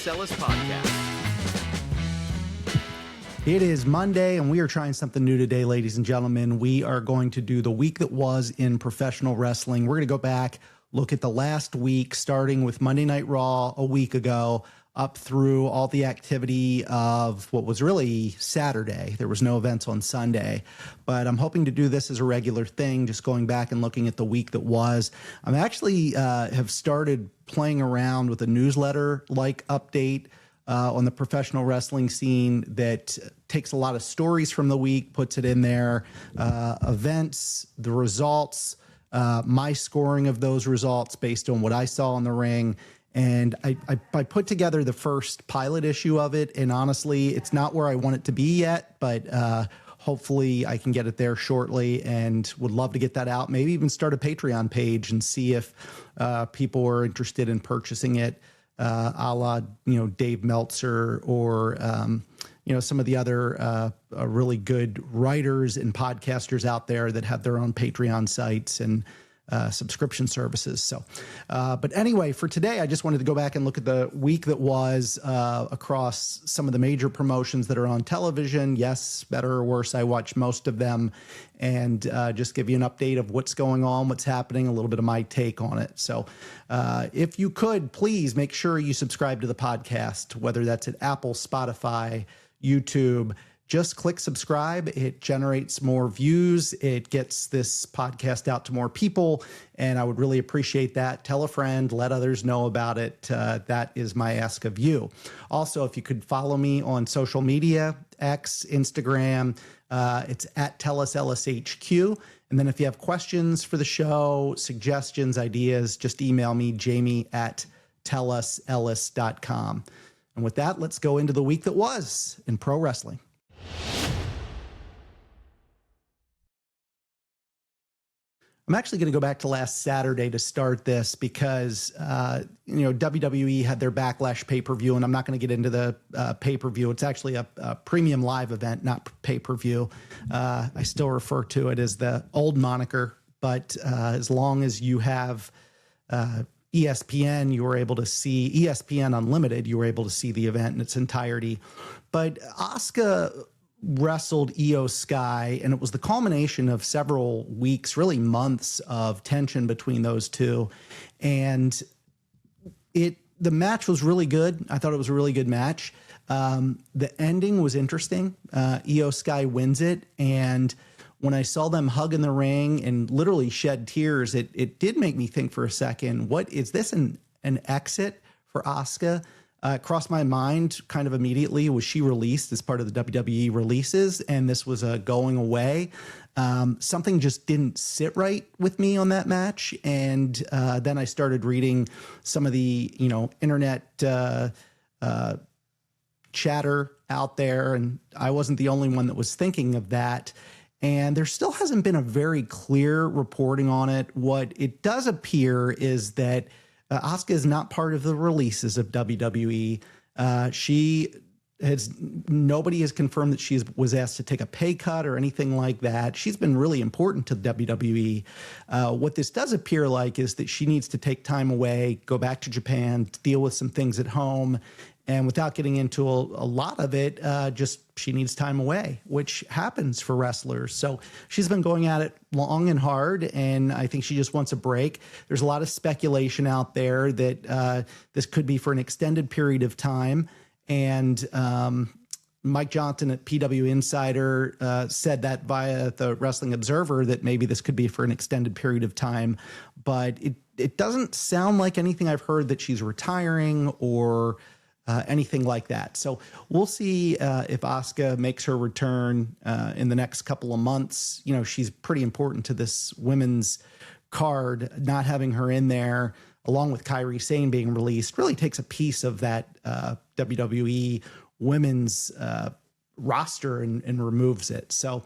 Ellis podcast. It is Monday, and we are trying something new today, ladies and gentlemen. We are going to do the week that was in professional wrestling. We're going to go back, look at the last week, starting with Monday Night Raw a week ago, up through all the activity of what was really Saturday. There was no events on Sunday, but I'm hoping to do this as a regular thing, just going back and looking at the week that was. I'm actually have started playing around with a newsletter-like update on the professional wrestling scene that takes a lot of stories from the week, puts it in there, events, the results, my scoring of those results based on what I saw in the ring. And I put together the first pilot issue of it, and honestly, it's not where I want it to be yet, but hopefully I can get it there shortly, and would love to get that out. Maybe even start a Patreon page and see if people are interested in purchasing it. A la, Dave Meltzer or, some of the other really good writers and podcasters out there that have their own Patreon sites and subscription services. So, but anyway, for today, I just wanted to go back and look at the week that was across some of the major promotions that are on television. Yes, better or worse, I watch most of them, and just give you an update of what's going on, what's happening, a little bit of my take on it. So if you could, please make sure you subscribe to the podcast, whether that's at Apple, Spotify, YouTube. Just click subscribe. It generates more views. It gets this podcast out to more people, and I would really appreciate that. Tell a friend, let others know about it. That is my ask of you. Also, if you could follow me on social media, X, Instagram, it's at TellUsEllisHQ. And then if you have questions for the show, suggestions, ideas, just email me, jamie@tellusellis.com. And with that, let's go into the week that was in pro wrestling. I'm actually going to go back to last Saturday to start this because, WWE had their Backlash pay-per-view, and I'm not going to get into the pay-per-view. It's actually a premium live event, not pay-per-view. I still refer to it as the old moniker, but as long as you have ESPN, you were able to see ESPN Unlimited, you were able to see the event in its entirety. But Asuka wrestled Io Sky, and it was the culmination of several weeks, really months of tension between those two. And the match was really good. I thought it was a really good match. The ending was interesting. Io Sky wins it, and when I saw them hug in the ring and literally shed tears, it did make me think for a second, what is this, an exit for Asuka? Crossed my mind kind of immediately. Was she released as part of the WWE releases, and this was a going away? Something just didn't sit right with me on that match, and then I started reading some of the internet chatter out there, and I wasn't the only one that was thinking of that. And there still hasn't been a very clear reporting on it. What it does appear is that Asuka is not part of the releases of WWE. Nobody has confirmed that she was asked to take a pay cut or anything like that. She's been really important to WWE. What this does appear like is that she needs to take time away, go back to Japan, deal with some things at home. And without getting into a lot of it, just she needs time away, which happens for wrestlers. So she's been going at it long and hard, and I think she just wants a break. There's a lot of speculation out there that this could be for an extended period of time. And Mike Johnson at PW Insider said that via the Wrestling Observer that maybe this could be for an extended period of time. But it doesn't sound like anything I've heard that she's retiring or anything like that. So we'll see if Asuka makes her return in the next couple of months. She's pretty important to this women's card. Not having her in there, along with Kairi Sane being released, really takes a piece of that WWE women's roster and removes it. So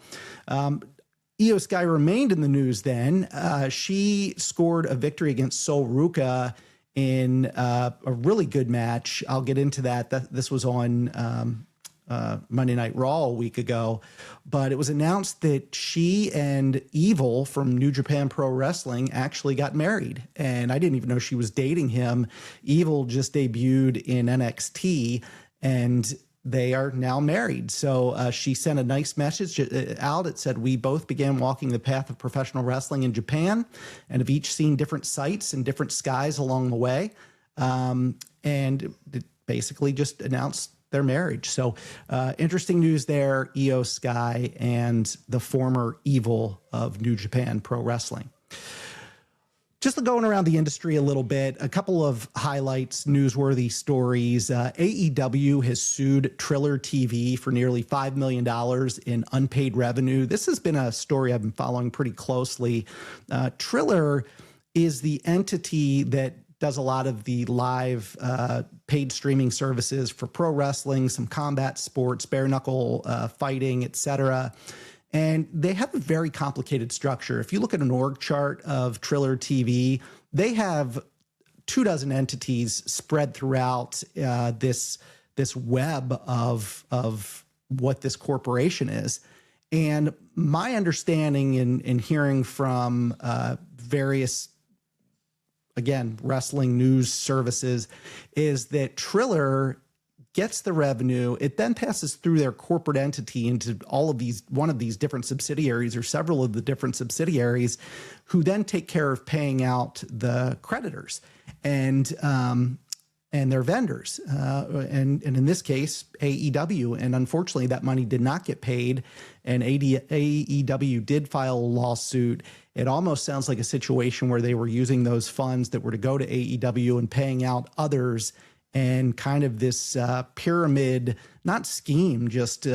Io Sky remained in the news then. She scored a victory against Sol Ruca in a really good match. I'll get into that. This was on Monday Night Raw a week ago, but it was announced that she and Evil from New Japan Pro Wrestling actually got married. And I didn't even know she was dating him. Evil just debuted in NXT, and they are now married. So she sent a nice message out. It said, "We both began walking the path of professional wrestling in Japan and have each seen different sights and different skies along the way." And it basically just announced their marriage. So interesting news there, Io Sky and the former Evil of New Japan Pro Wrestling. Just going around the industry a little bit, a couple of highlights, newsworthy stories. AEW has sued Triller TV for nearly $5 million in unpaid revenue. This has been a story I've been following pretty closely. Triller is the entity that does a lot of the live paid streaming services for pro wrestling, some combat sports, bare knuckle fighting, etc. And they have a very complicated structure. If you look at an org chart of Triller TV, they have 24 entities spread throughout this web of what this corporation is. And my understanding in hearing from various, again, wrestling news services, is that Triller gets the revenue. It then passes through their corporate entity into one of these different subsidiaries or several of the different subsidiaries, who then take care of paying out the creditors and their vendors. And in this case, AEW. And unfortunately, that money did not get paid. And AEW did file a lawsuit. It almost sounds like a situation where they were using those funds that were to go to AEW and paying out others, and kind of this pyramid, not scheme, just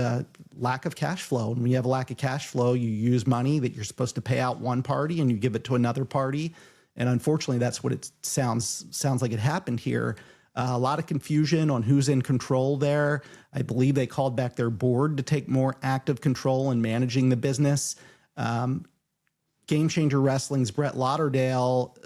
lack of cash flow. And when you have a lack of cash flow, you use money that you're supposed to pay out one party and you give it to another party. And unfortunately, that's what it sounds like it happened here. A lot of confusion on who's in control there. I believe they called back their board to take more active control in managing the business. Game Changer Wrestling's Brett Lauderdale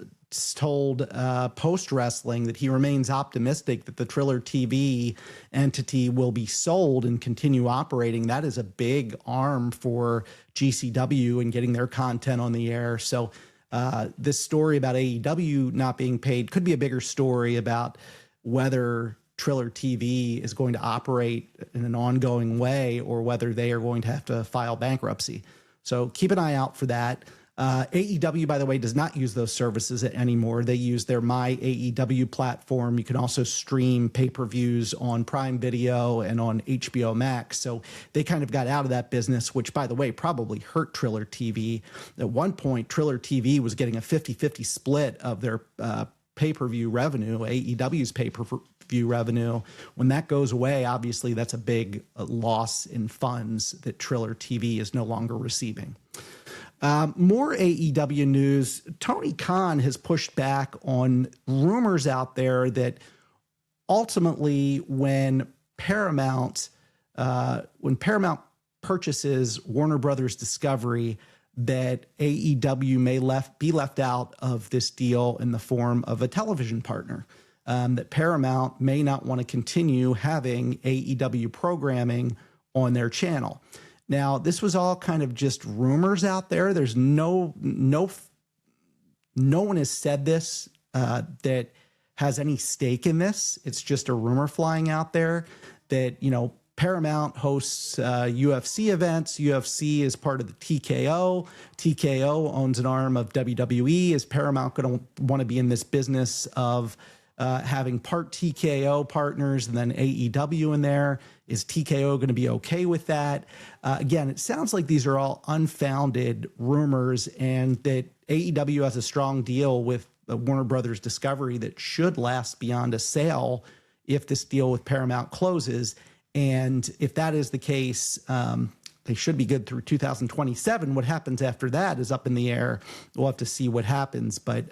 told Post Wrestling that he remains optimistic that the Triller TV entity will be sold and continue operating. That is a big arm for GCW and getting their content on the air. So this story about AEW not being paid could be a bigger story about whether Triller TV is going to operate in an ongoing way or whether they are going to have to file bankruptcy. So keep an eye out for that. AEW, by the way, does not use those services anymore. They use their My AEW platform. You can also stream pay-per-views on Prime Video and on HBO Max. So they kind of got out of that business, which, by the way, probably hurt Triller TV. At one point, Triller TV was getting a 50-50 split of their pay-per-view revenue, AEW's pay-per-view revenue. When that goes away, obviously, that's a big loss in funds that Triller TV is no longer receiving. More AEW news. Tony Khan has pushed back on rumors out there that ultimately when Paramount purchases Warner Brothers Discovery, that AEW may be left out of this deal in the form of a television partner. That Paramount may not want to continue having AEW programming on their channel. Now, this was all kind of just rumors out there. There's no one has said this that has any stake in this. It's just a rumor flying out there that, Paramount hosts UFC events. UFC is part of the TKO. TKO owns an arm of WWE. Is Paramount going to want to be in this business of having part TKO partners and then AEW in there? Is TKO going to be okay with that? Again, it sounds like these are all unfounded rumors, and that AEW has a strong deal with Warner Brothers Discovery that should last beyond a sale if this deal with Paramount closes. And if that is the case, they should be good through 2027. What happens after that is up in the air. We'll have to see what happens. But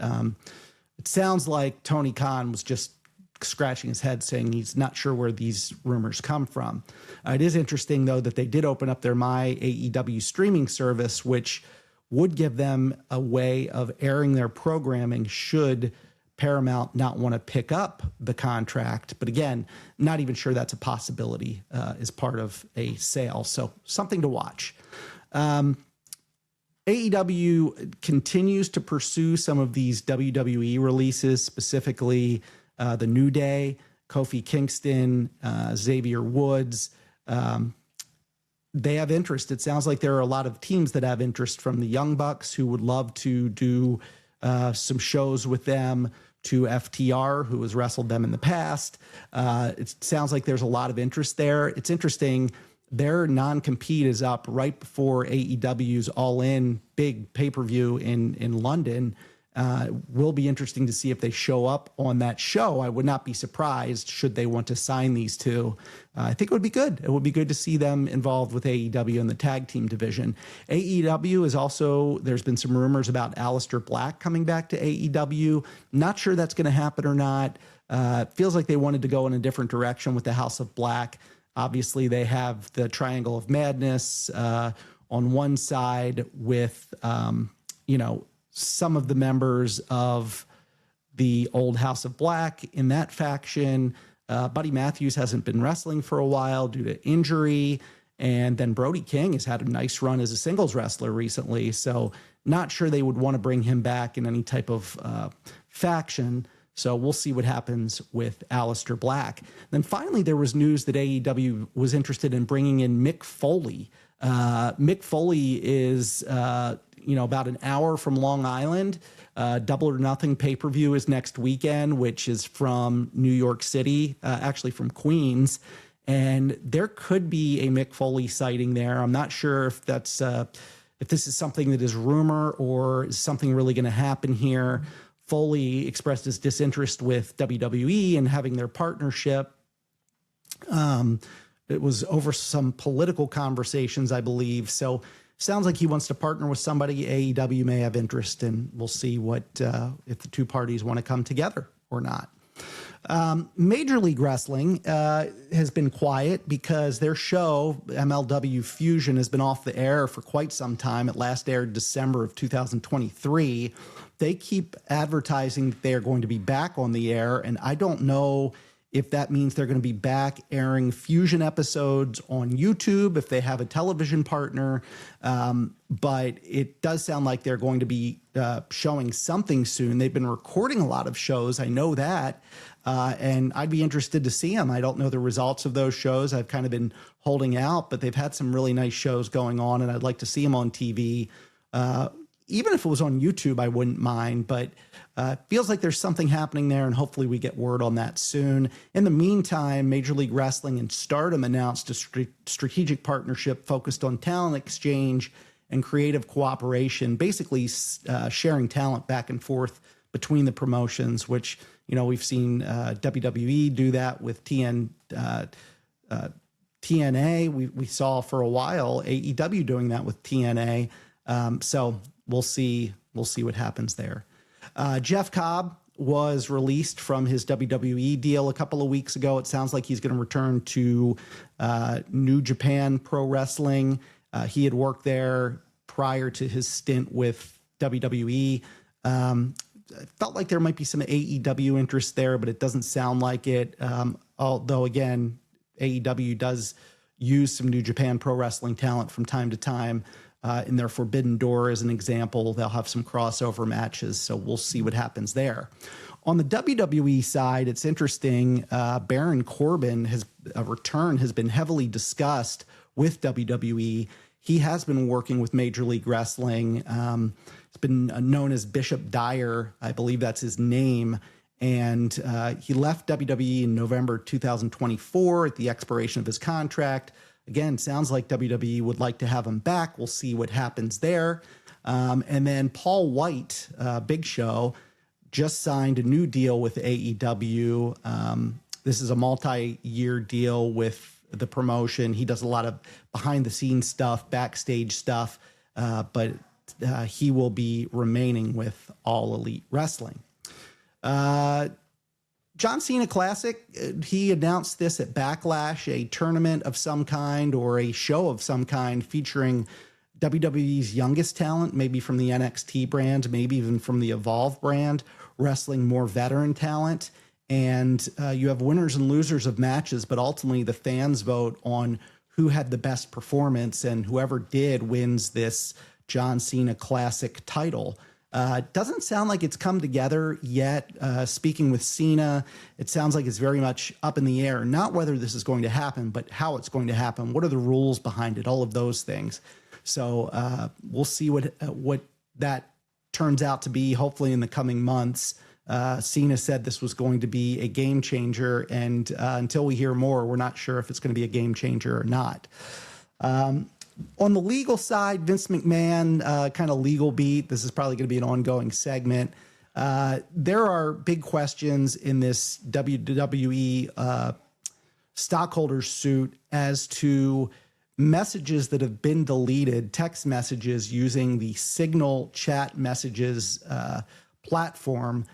it sounds like Tony Khan was just scratching his head saying he's not sure where these rumors come from. It is interesting, though, that they did open up their My AEW streaming service, which would give them a way of airing their programming should Paramount not want to pick up the contract. But again, not even sure that's a possibility as part of a sale. So something to watch. AEW continues to pursue some of these WWE releases, specifically the New Day, Kofi Kingston, Xavier Woods. They have interest. It sounds like there are a lot of teams that have interest, from the Young Bucks, who would love to do some shows with them, to FTR, who has wrestled them in the past. It sounds like there's a lot of interest there. It's interesting. Their non-compete is up right before AEW's All In big pay-per-view in London. Will be interesting to see if they show up on that show. I would not be surprised should they want to sign these two. I think it would be good. It would be good to see them involved with AEW in the tag team division. AEW is also, there's been some rumors about Aleister Black coming back to AEW. Not sure that's going to happen or not. Feels like they wanted to go in a different direction with the House of Black. Obviously, they have the Triangle of Madness on one side with, some of the members of the old House of Black in that faction. Buddy Matthews hasn't been wrestling for a while due to injury. And then Brody King has had a nice run as a singles wrestler recently. So not sure they would want to bring him back in any type of faction. So we'll see what happens with Aleister Black. Then finally, there was news that AEW was interested in bringing in Mick Foley. Mick Foley is, about an hour from Long Island. Double or Nothing pay-per-view is next weekend, which is from New York City, actually from Queens. And there could be a Mick Foley sighting there. I'm not sure if that's if this is something that is rumor or is something really going to happen here. Foley expressed his disinterest with WWE and having their partnership. It was over some political conversations, I believe. So sounds like he wants to partner with somebody. AEW may have interest, and we'll see what if the two parties want to come together or not. Major League Wrestling has been quiet because their show, MLW Fusion, has been off the air for quite some time. It last aired December of 2023. They keep advertising that they are going to be back on the air, and I don't know if that means they're going to be back airing Fusion episodes on YouTube, if they have a television partner. But it does sound like they're going to be showing something soon. They've been recording a lot of shows. I know that. And I'd be interested to see them. I don't know the results of those shows. I've kind of been holding out, but they've had some really nice shows going on, and I'd like to see them on TV. Even if it was on YouTube, I wouldn't mind, but feels like there's something happening there, and hopefully we get word on that soon. In the meantime, Major League Wrestling and Stardom announced a strategic partnership focused on talent exchange and creative cooperation, basically sharing talent back and forth between the promotions, which, we've seen WWE do that with TNA. We saw for a while AEW doing that with TNA. So we'll see what happens there. Jeff Cobb was released from his WWE deal a couple of weeks ago. It sounds like he's going to return to New Japan Pro Wrestling. He had worked there prior to his stint with WWE. I felt like there might be some AEW interest there, but it doesn't sound like it. Although, again, AEW does use some New Japan Pro Wrestling talent from time to time. In their Forbidden Door, as an example, they'll have some crossover matches, so we'll see what happens there. On the WWE side, it's interesting. Baron Corbin's return has been heavily discussed with WWE. He has been working with Major League Wrestling. It's been known as Bishop Dyer, I believe that's his name. And he left WWE in November 2024 at the expiration of his contract. Again, sounds like WWE would like to have him back. We'll see what happens there. And then Paul White, Big Show, just signed a new deal with AEW. This is a multi-year deal with the promotion. He does a lot of behind-the-scenes stuff, backstage stuff, but he will be remaining with All Elite Wrestling. John Cena Classic, he announced this at Backlash, a tournament of some kind or a show of some kind featuring WWE's youngest talent, maybe from the NXT brand, maybe even from the Evolve brand, wrestling more veteran talent. And you have winners and losers of matches, but ultimately the fans vote on who had the best performance, and whoever did wins this John Cena Classic title. Doesn't sound like it's come together yet. Speaking with Cena, it sounds like it's very much up in the air, not whether this is going to happen, but how it's going to happen. What are the rules behind it? All of those things. So we'll see what that turns out to be, hopefully in the coming months. Cena said this was going to be a game changer, and until we hear more, we're not sure if it's going to be a game changer or not. On the legal side, Vince McMahon, kind of legal beat. This is probably going to be an ongoing segment. There are big questions in this WWE stockholders suit as to messages that have been deleted, text messages using the Signal chat messages platform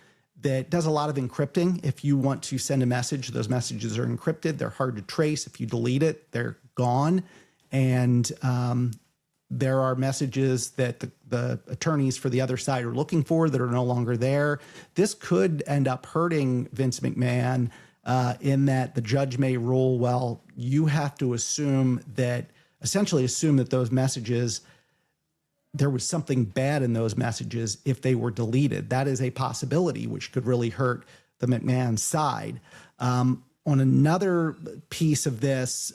that does a lot of encrypting. If you want to send a message, those messages are encrypted. They're hard to trace. If you delete it, they're gone. And there are messages that the attorneys for the other side are looking for that are no longer there. This could end up hurting Vince McMahon in that the judge may rule, well, you have to essentially assume that those messages, there was something bad in those messages if they were deleted. That is a possibility, which could really hurt the McMahon side. On another piece of this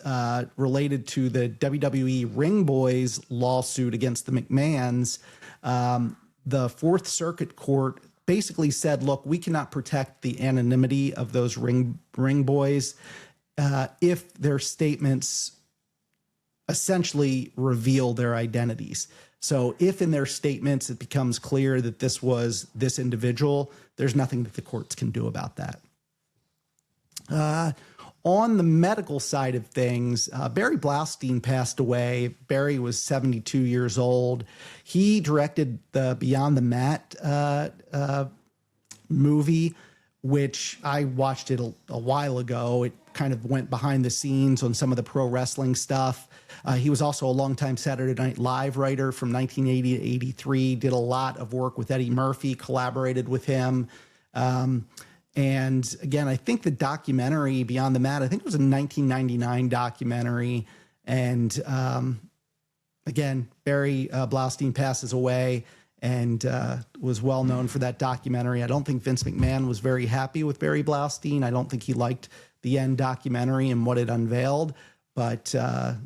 related to the WWE Ring Boys lawsuit against the McMahons, the Fourth Circuit Court basically said, look, we cannot protect the anonymity of those ring boys if their statements essentially reveal their identities. So if in their statements it becomes clear that this was this individual, there's nothing that the courts can do about that. On the medical side of things, Barry Blaustein passed away. Barry was 72 years old. He directed the Beyond the Mat movie, which I watched it a while ago. It kind of went behind the scenes on some of the pro wrestling stuff. He was also a longtime Saturday Night Live writer from 1980 to 83, did a lot of work with Eddie Murphy, collaborated with him. And again, I think the documentary Beyond the Mat, I think it was a 1999 documentary. And again, Barry Blaustein passes away and was well known for that documentary. I don't think Vince McMahon was very happy with Barry Blaustein. I don't think he liked the end documentary and what it unveiled. But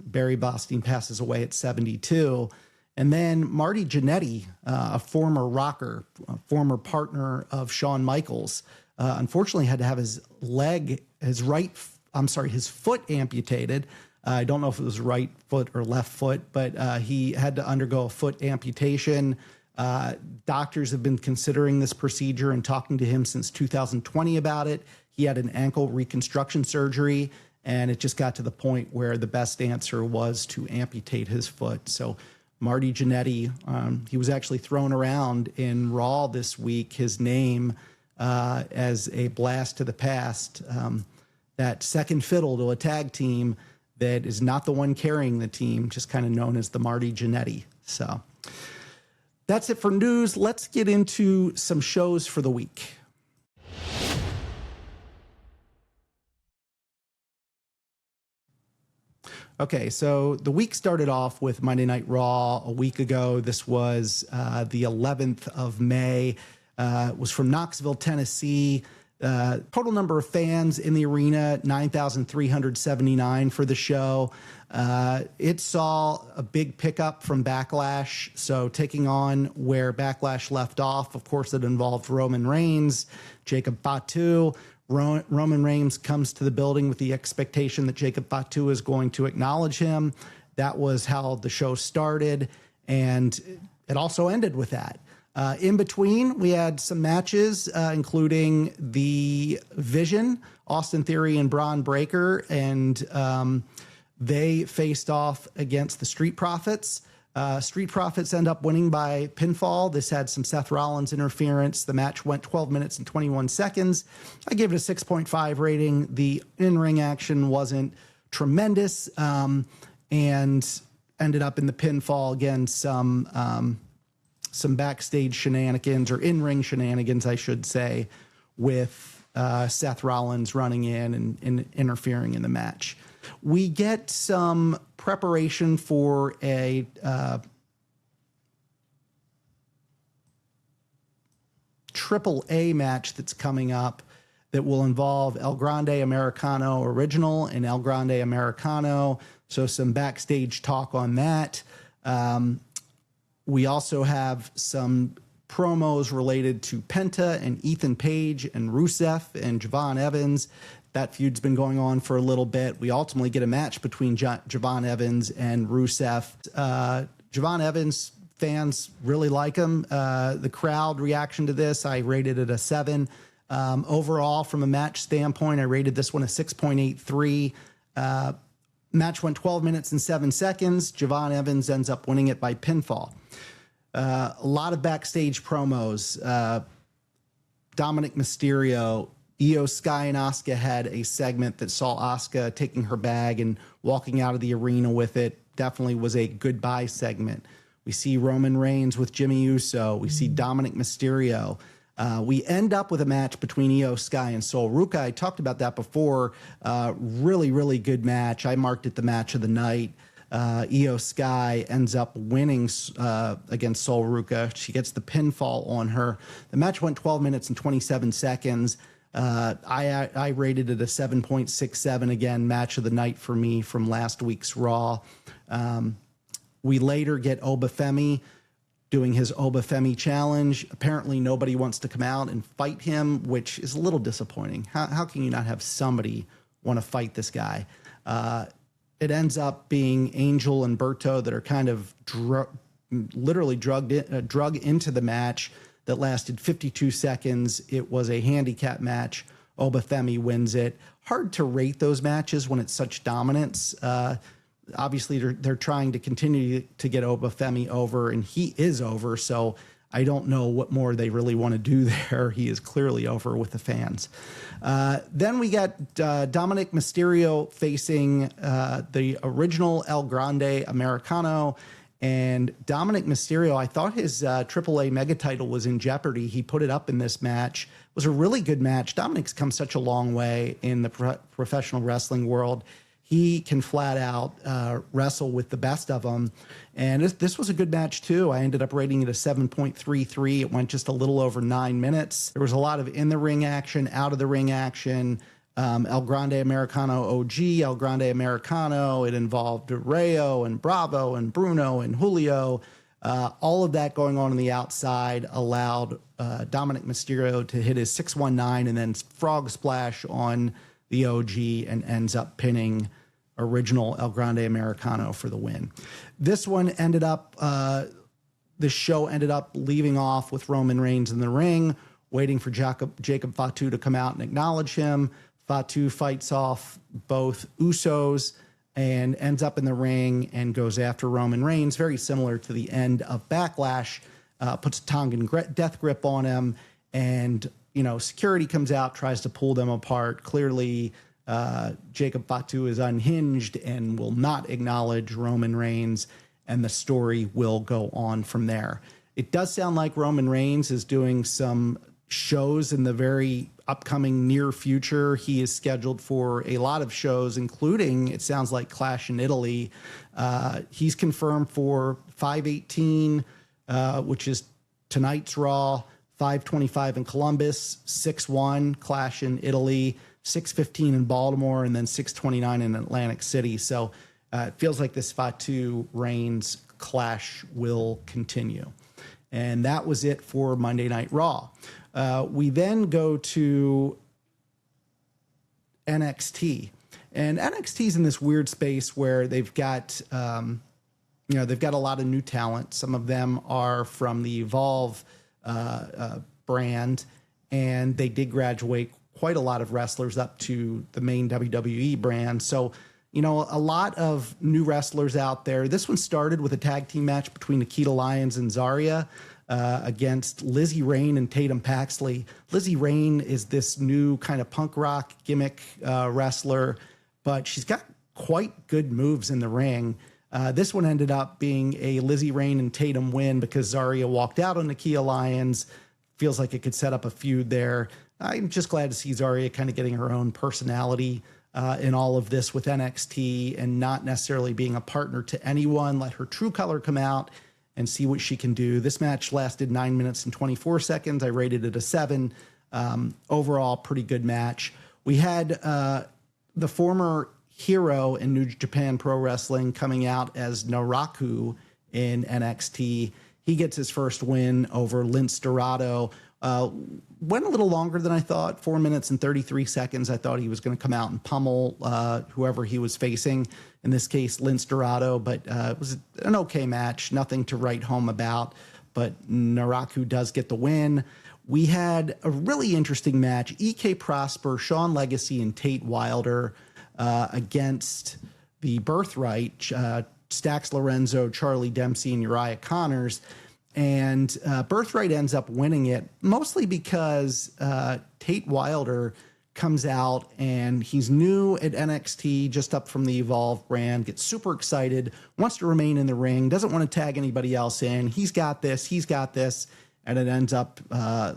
Barry Blaustein passes away at 72. And then Marty Jannetty, a former rocker, a former partner of Shawn Michaels, unfortunately had to have his foot amputated. I don't know if it was right foot or left foot, but he had to undergo a foot amputation. Doctors have been considering this procedure and talking to him since 2020 about it. He had an ankle reconstruction surgery, and it just got to the point where the best answer was to amputate his foot. So Marty Jannetty, he was actually thrown around in Raw this week, his name as a blast to the past, that second fiddle to a tag team that is not the one carrying the team, just kind of known as the Marty Jannetty. So that's it for news. Let's get into some shows for the week. Okay, so the week started off with Monday Night Raw a week ago. This was the 11th of May. It was from Knoxville, Tennessee. Total number of fans in the arena, 9,379 for the show. It saw a big pickup from Backlash. So taking on where Backlash left off, of course, it involved Roman Reigns, Jacob Fatu. Roman Reigns comes to the building with the expectation that Jacob Fatu is going to acknowledge him. That was how the show started, and it also ended with that. In between, we had some matches, including the Vision, Austin Theory and Braun Breaker, and they faced off against the Street Profits. Street Profits end up winning by pinfall. This had some Seth Rollins interference. The match went 12 minutes and 21 seconds. I gave it a 6.5 rating. The in-ring action wasn't tremendous. And ended up in the pinfall. Again, some backstage shenanigans, or in-ring shenanigans, I should say, with Seth Rollins running in and interfering in the match. We get some preparation for a triple A match that's coming up that will involve El Grande Americano Original and El Grande Americano. So some backstage talk on that. We also have some promos related to Penta and Ethan Page and Rusev and Javon Evans. That feud's been going on for a little bit. We ultimately get a match between Javon Evans and Rusev. Javon Evans, fans really like him. The crowd reaction to this, I rated it a 7. Overall, from a match standpoint, I rated this one a 6.83. Match went 12 minutes and 7 seconds. Javon Evans ends up winning it by pinfall. A lot of backstage promos. Dominic Mysterio, Io Sky, and Asuka had a segment that saw Asuka taking her bag and walking out of the arena with it. Definitely was a goodbye segment. We see Roman Reigns with Jimmy Uso. We see Dominic Mysterio. We end up with a match between Io Sky and Sol Ruca. I talked about that before. Really, really good match. I marked it the match of the night. Io Sky ends up winning against Sol Ruca. She gets the pinfall on her. The match went 12 minutes and 27 seconds. I rated it a 7.67. Again, match of the night for me from last week's Raw. We later get Obafemi doing his Obafemi challenge. Apparently nobody wants to come out and fight him, which is a little disappointing. How can you not have somebody want to fight this guy? It ends up being Angel and Berto that are kind of literally drug into the match that lasted 52 seconds. It was a handicap match. Obafemi wins it. Hard to rate those matches when it's such dominance. Obviously, they're trying to continue to get Obafemi over, and he is over, so I don't know what more they really want to do there. He is clearly over with the fans. Then we got Dominic Mysterio facing the original El Grande Americano. And Dominic Mysterio, I thought his AAA mega title was in jeopardy. He put it up in this match. It was a really good match. Dominic's come such a long way in the professional wrestling world. He can flat out wrestle with the best of them. And this was a good match, too. I ended up rating it a 7.33. It went just a little over 9 minutes. There was a lot of in-the-ring action, out-of-the-ring action. El Grande Americano OG, El Grande Americano. It involved Rayo and Bravo and Bruno and Julio. All of that going on the outside allowed Dominic Mysterio to hit his 619 and then frog splash on the OG and ends up pinning original El Grande Americano for the win. This one ended up, the show ended up leaving off with Roman Reigns in the ring, waiting for Jacob Fatu to come out and acknowledge him. Fatu fights off both Usos and ends up in the ring and goes after Roman Reigns, very similar to the end of Backlash, puts a Tongan death grip on him, and security comes out, tries to pull them apart. Clearly, Jacob Fatu is unhinged and will not acknowledge Roman Reigns, and the story will go on from there. It does sound like Roman Reigns is doing some shows in the very upcoming near future. He is scheduled for a lot of shows, including, it sounds like, Clash in Italy. He's confirmed for 5/18, which is tonight's Raw, 5/25 in Columbus, 6/1 Clash in Italy, 6/15 in Baltimore, and then 6/29 in Atlantic City. So it feels like this Fatu Reigns clash will continue. And that was it for Monday Night Raw. We then go to NXT. And NXT's in this weird space where they've got, they've got a lot of new talent. Some of them are from the Evolve brand, and they did graduate quite a lot of wrestlers up to the main WWE brand. So, a lot of new wrestlers out there. This one started with a tag team match between Nikita Lyons and Zarya against Lizzie Rain and Tatum Paxley. Lizzie Rain is this new kind of punk rock gimmick wrestler, but she's got quite good moves in the ring. This one ended up being a Lizzie Rain and Tatum win because Zarya walked out on Nakia Lyons. Feels like it could set up a feud there. I'm just glad to see Zarya kind of getting her own personality in all of this with NXT and not necessarily being a partner to anyone. Let her true color come out and see what she can do. This match lasted 9 minutes and 24 seconds. I rated it a 7. Overall, pretty good match. We had the former hero in New Japan Pro Wrestling coming out as Naraku in NXT. He gets his first win over Lince Dorado. Went a little longer than I thought, 4 minutes and 33 seconds. I thought he was going to come out and pummel whoever he was facing, in this case, Lince Dorado, but it was an okay match, nothing to write home about, but Naraku does get the win. We had a really interesting match, EK Prosper, Sean Legacy, and Tate Wilder against the Birthright, Stax Lorenzo, Charlie Dempsey, and Uriah Connors. And Birthright ends up winning it, mostly because Tate Wilder comes out and he's new at NXT, just up from the Evolve brand, gets super excited, wants to remain in the ring, doesn't want to tag anybody else in. He's got this, and it ends up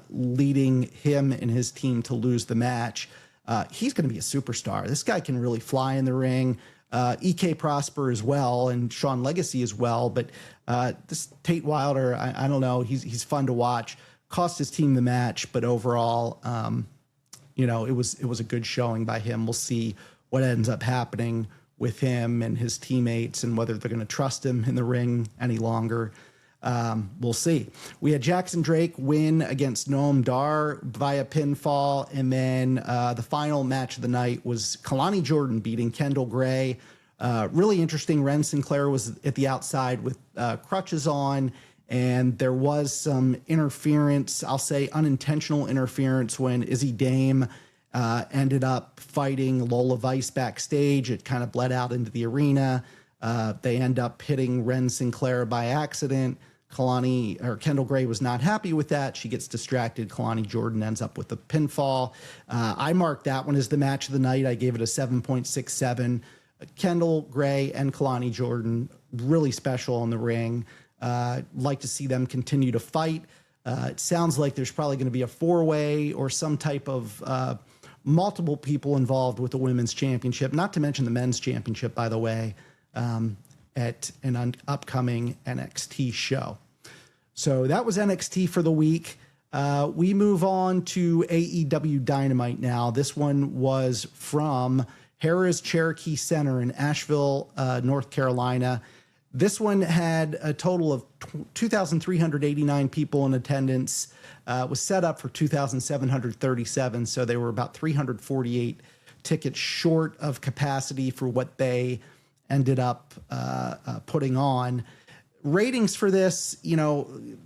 leading him and his team to lose the match. He's going to be a superstar. This guy can really fly in the ring. EK Prosper as well, and Sean Legacy as well. But this Tate Wilder, I don't know. He's fun to watch. Cost his team the match, but overall, it was a good showing by him. We'll see what ends up happening with him and his teammates, and whether they're going to trust him in the ring any longer. We'll see. We had Jackson Drake win against Noam Dar via pinfall. And then the final match of the night was Kalani Jordan beating Kendall Gray. Really interesting. Ren Sinclair was at the outside with crutches on, and there was some interference, I'll say unintentional interference, when Izzy Dame ended up fighting Lola Vice backstage. It kind of bled out into the arena. They end up hitting Ren Sinclair by accident. Kendall Gray was not happy with that. She gets distracted. Kalani Jordan ends up with the pinfall. I marked that one as the match of the night. I gave it a 7.67. Kendall Gray and Kalani Jordan, really special in the ring. Like to see them continue to fight. It sounds like there's probably going to be a 4-way or some type of multiple people involved with the women's championship, not to mention the men's championship, by the way, at an upcoming NXT show. So that was NXT for the week. We move on to AEW Dynamite now. This one was from Harrah's Cherokee Center in Asheville, North Carolina. This one had a total of 2,389 people in attendance. Was set up for 2,737, so they were about 348 tickets short of capacity for what they ended up putting on. Ratings for this,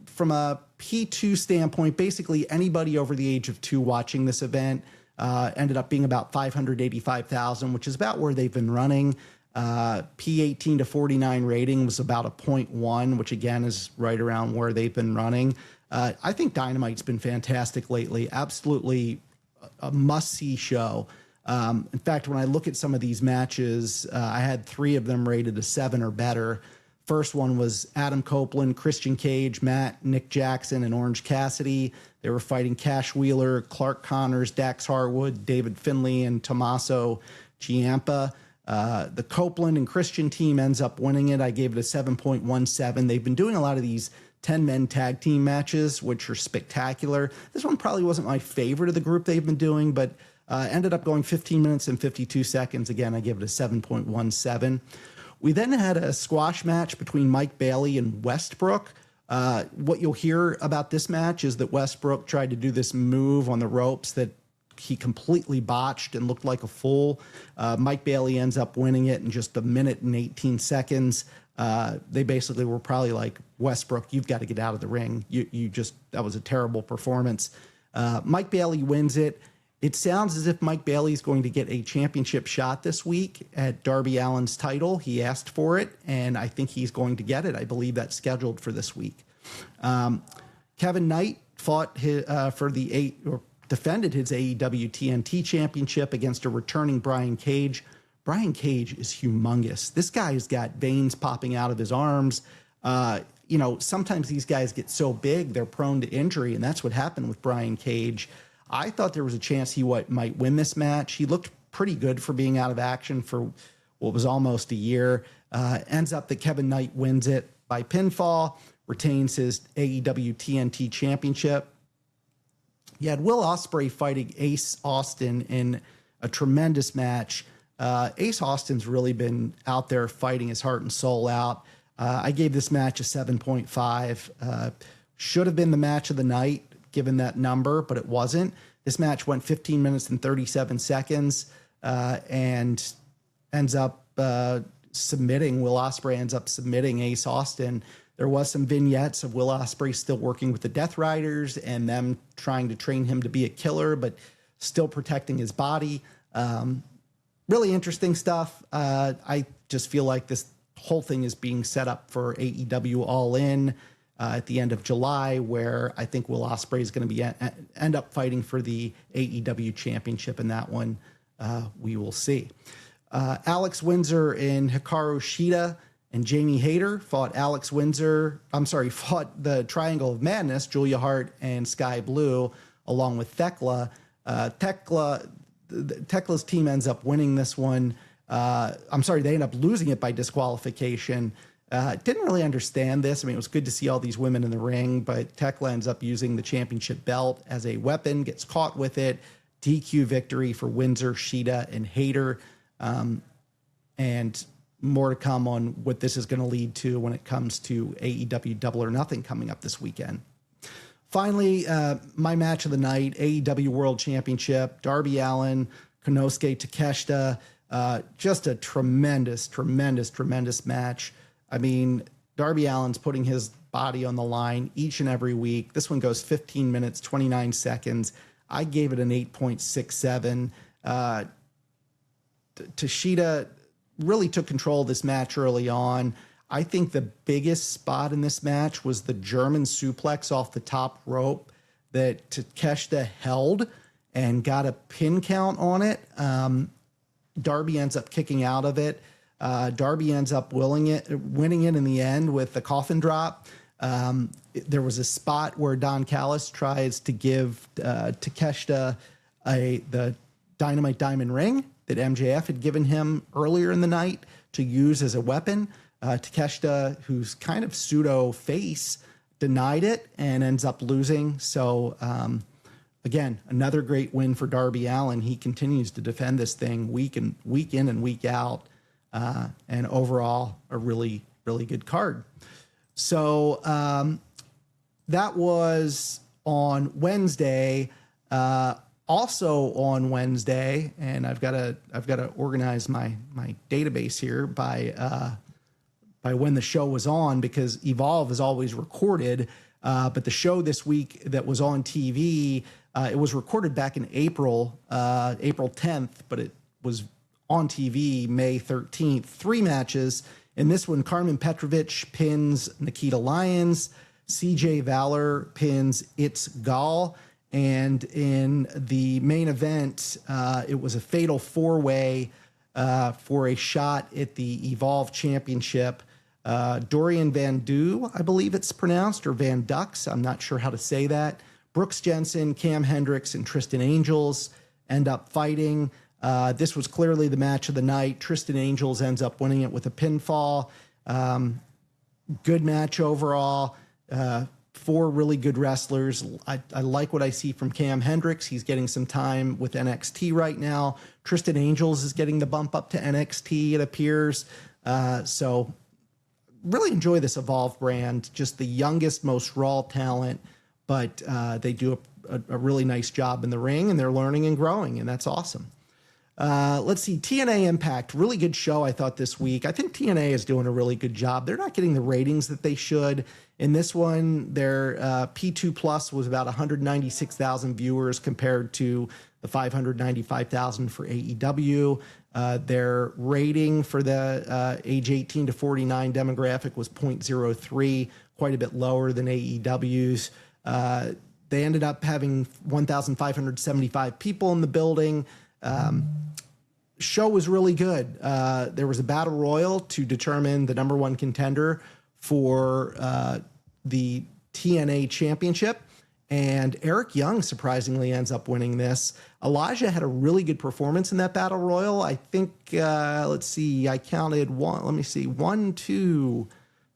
from a P2 standpoint, basically anybody over the age of 2 watching this event ended up being about 585,000, which is about where they've been running. P18 to 49 rating was about a 0.1, which again is right around where they've been running. I think Dynamite's been fantastic lately. Absolutely a must-see show. In fact, when I look at some of these matches, I had 3 of them rated a 7 or better. First one was Adam Copeland, Christian Cage, Nick Jackson, and Orange Cassidy. They were fighting Cash Wheeler, Clark Connors, Dax Harwood, David Finlay, and Tommaso Ciampa. The Copeland and Christian team ends up winning it. I gave it a 7.17. They've been doing a lot of these 10-men tag team matches, which are spectacular. This one probably wasn't my favorite of the group they've been doing, but ended up going 15 minutes and 52 seconds. Again, I give it a 7.17. We then had a squash match between Mike Bailey and Westbrook. What you'll hear about this match is that Westbrook tried to do this move on the ropes that he completely botched and looked like a fool. Mike Bailey ends up winning it in just a minute and 18 seconds. They basically were probably like, Westbrook, you've got to get out of the ring. That was a terrible performance. Mike Bailey wins it. It sounds as if Mike Bailey is going to get a championship shot this week at Darby Allin's title. He asked for it, and I think he's going to get it. I believe that's scheduled for this week. Kevin Knight fought defended his AEW TNT championship against a returning Brian Cage. Brian Cage is humongous. This guy's got veins popping out of his arms. You know, sometimes these guys get so big, they're prone to injury, and that's what happened with Brian Cage. I thought there was a chance he might win this match. He looked pretty good for being out of action for what was almost a year. Ends up that Kevin Knight wins it by pinfall, retains his AEW TNT championship. You had Will Ospreay fighting Ace Austin in a tremendous match. Ace Austin's really been out there fighting his heart and soul out. I gave this match a 7.5. Should have been the match of the night, given that number, but it wasn't. This match went 15 minutes and 37 seconds and ends up submitting. Will Ospreay ends up submitting Ace Austin. There was some vignettes of Will Ospreay still working with the Death Riders and them trying to train him to be a killer, but still protecting his body. Really interesting stuff. I just feel like this whole thing is being set up for AEW All In at the end of July, where I think Will Ospreay is going to end up fighting for the AEW championship. In that one, we will see. Alex Windsor and Hikaru Shida and Jamie Hayter fought fought the Triangle of Madness, Julia Hart and Sky Blue, along with Thekla. Tekla's team ends up winning this one. They end up losing it by disqualification. Didn't really understand this. I mean, it was good to see all these women in the ring, but Tekla ends up using the championship belt as a weapon, gets caught with it. DQ victory for Windsor, Shida, and Hayter. And more to come on what this is going to lead to when it comes to AEW Double or Nothing coming up this weekend. Finally, my match of the night, AEW World Championship, Darby Allin, Konosuke Takeshita. Just a tremendous match. I mean, Darby Allin's putting his body on the line each and every week. This one goes 15 minutes, 29 seconds. I gave it an 8.67. Takeshita really took control of this match early on. I think the biggest spot in this match was the German suplex off the top rope that Takeshita held and got a pin count on it. Darby ends up kicking out of it. Darby ends up winning it in the end with the coffin drop. There was a spot where Don Callis tries to give Takeshita the Dynamite Diamond ring that MJF had given him earlier in the night to use as a weapon. Takeshita, who's kind of pseudo face, denied it and ends up losing. So, again, another great win for Darby Allin. He continues to defend this thing week in and week out. And overall, a really, really good card. So that was on Wednesday. Also on Wednesday, and I've got to organize my database here by when the show was on, because Evolve is always recorded. But the show this week that was on TV, it was recorded back in April 10th, but it was on TV May 13th. 3 matches. In this one, Carmen Petrovich pins Nikita Lyons. CJ Valor pins It's Gall. And in the main event, it was a fatal 4-way for a shot at the Evolve Championship. Dorian Van Du, I believe it's pronounced, or Van Dux. I'm not sure how to say that. Brooks Jensen, Cam Hendricks, and Tristan Angels end up fighting. This was clearly the match of the night. Tristan Angels ends up winning it with a pinfall. Good match overall. 4 really good wrestlers. I like what I see from Cam Hendricks. He's getting some time with NXT right now. Tristan Angels is getting the bump up to NXT, it appears. So really enjoy this Evolve brand. Just the youngest, most raw talent, but they do a really nice job in the ring, and they're learning and growing, and that's awesome. Let's see, TNA Impact, really good show, I thought, this week. I think TNA is doing a really good job. They're not getting the ratings that they should. In this one, their P2 Plus was about 196,000 viewers compared to the 595,000 for AEW. Their rating for the age 18 to 49 demographic was 0.03, quite a bit lower than AEW's. They ended up having 1,575 people in the building. show was really good. There was a battle royal to determine the number one contender for the TNA championship. And Eric Young surprisingly ends up winning this. Elijah had a really good performance in that battle royal. I think, let's see, I counted one, let me see, 1, 2,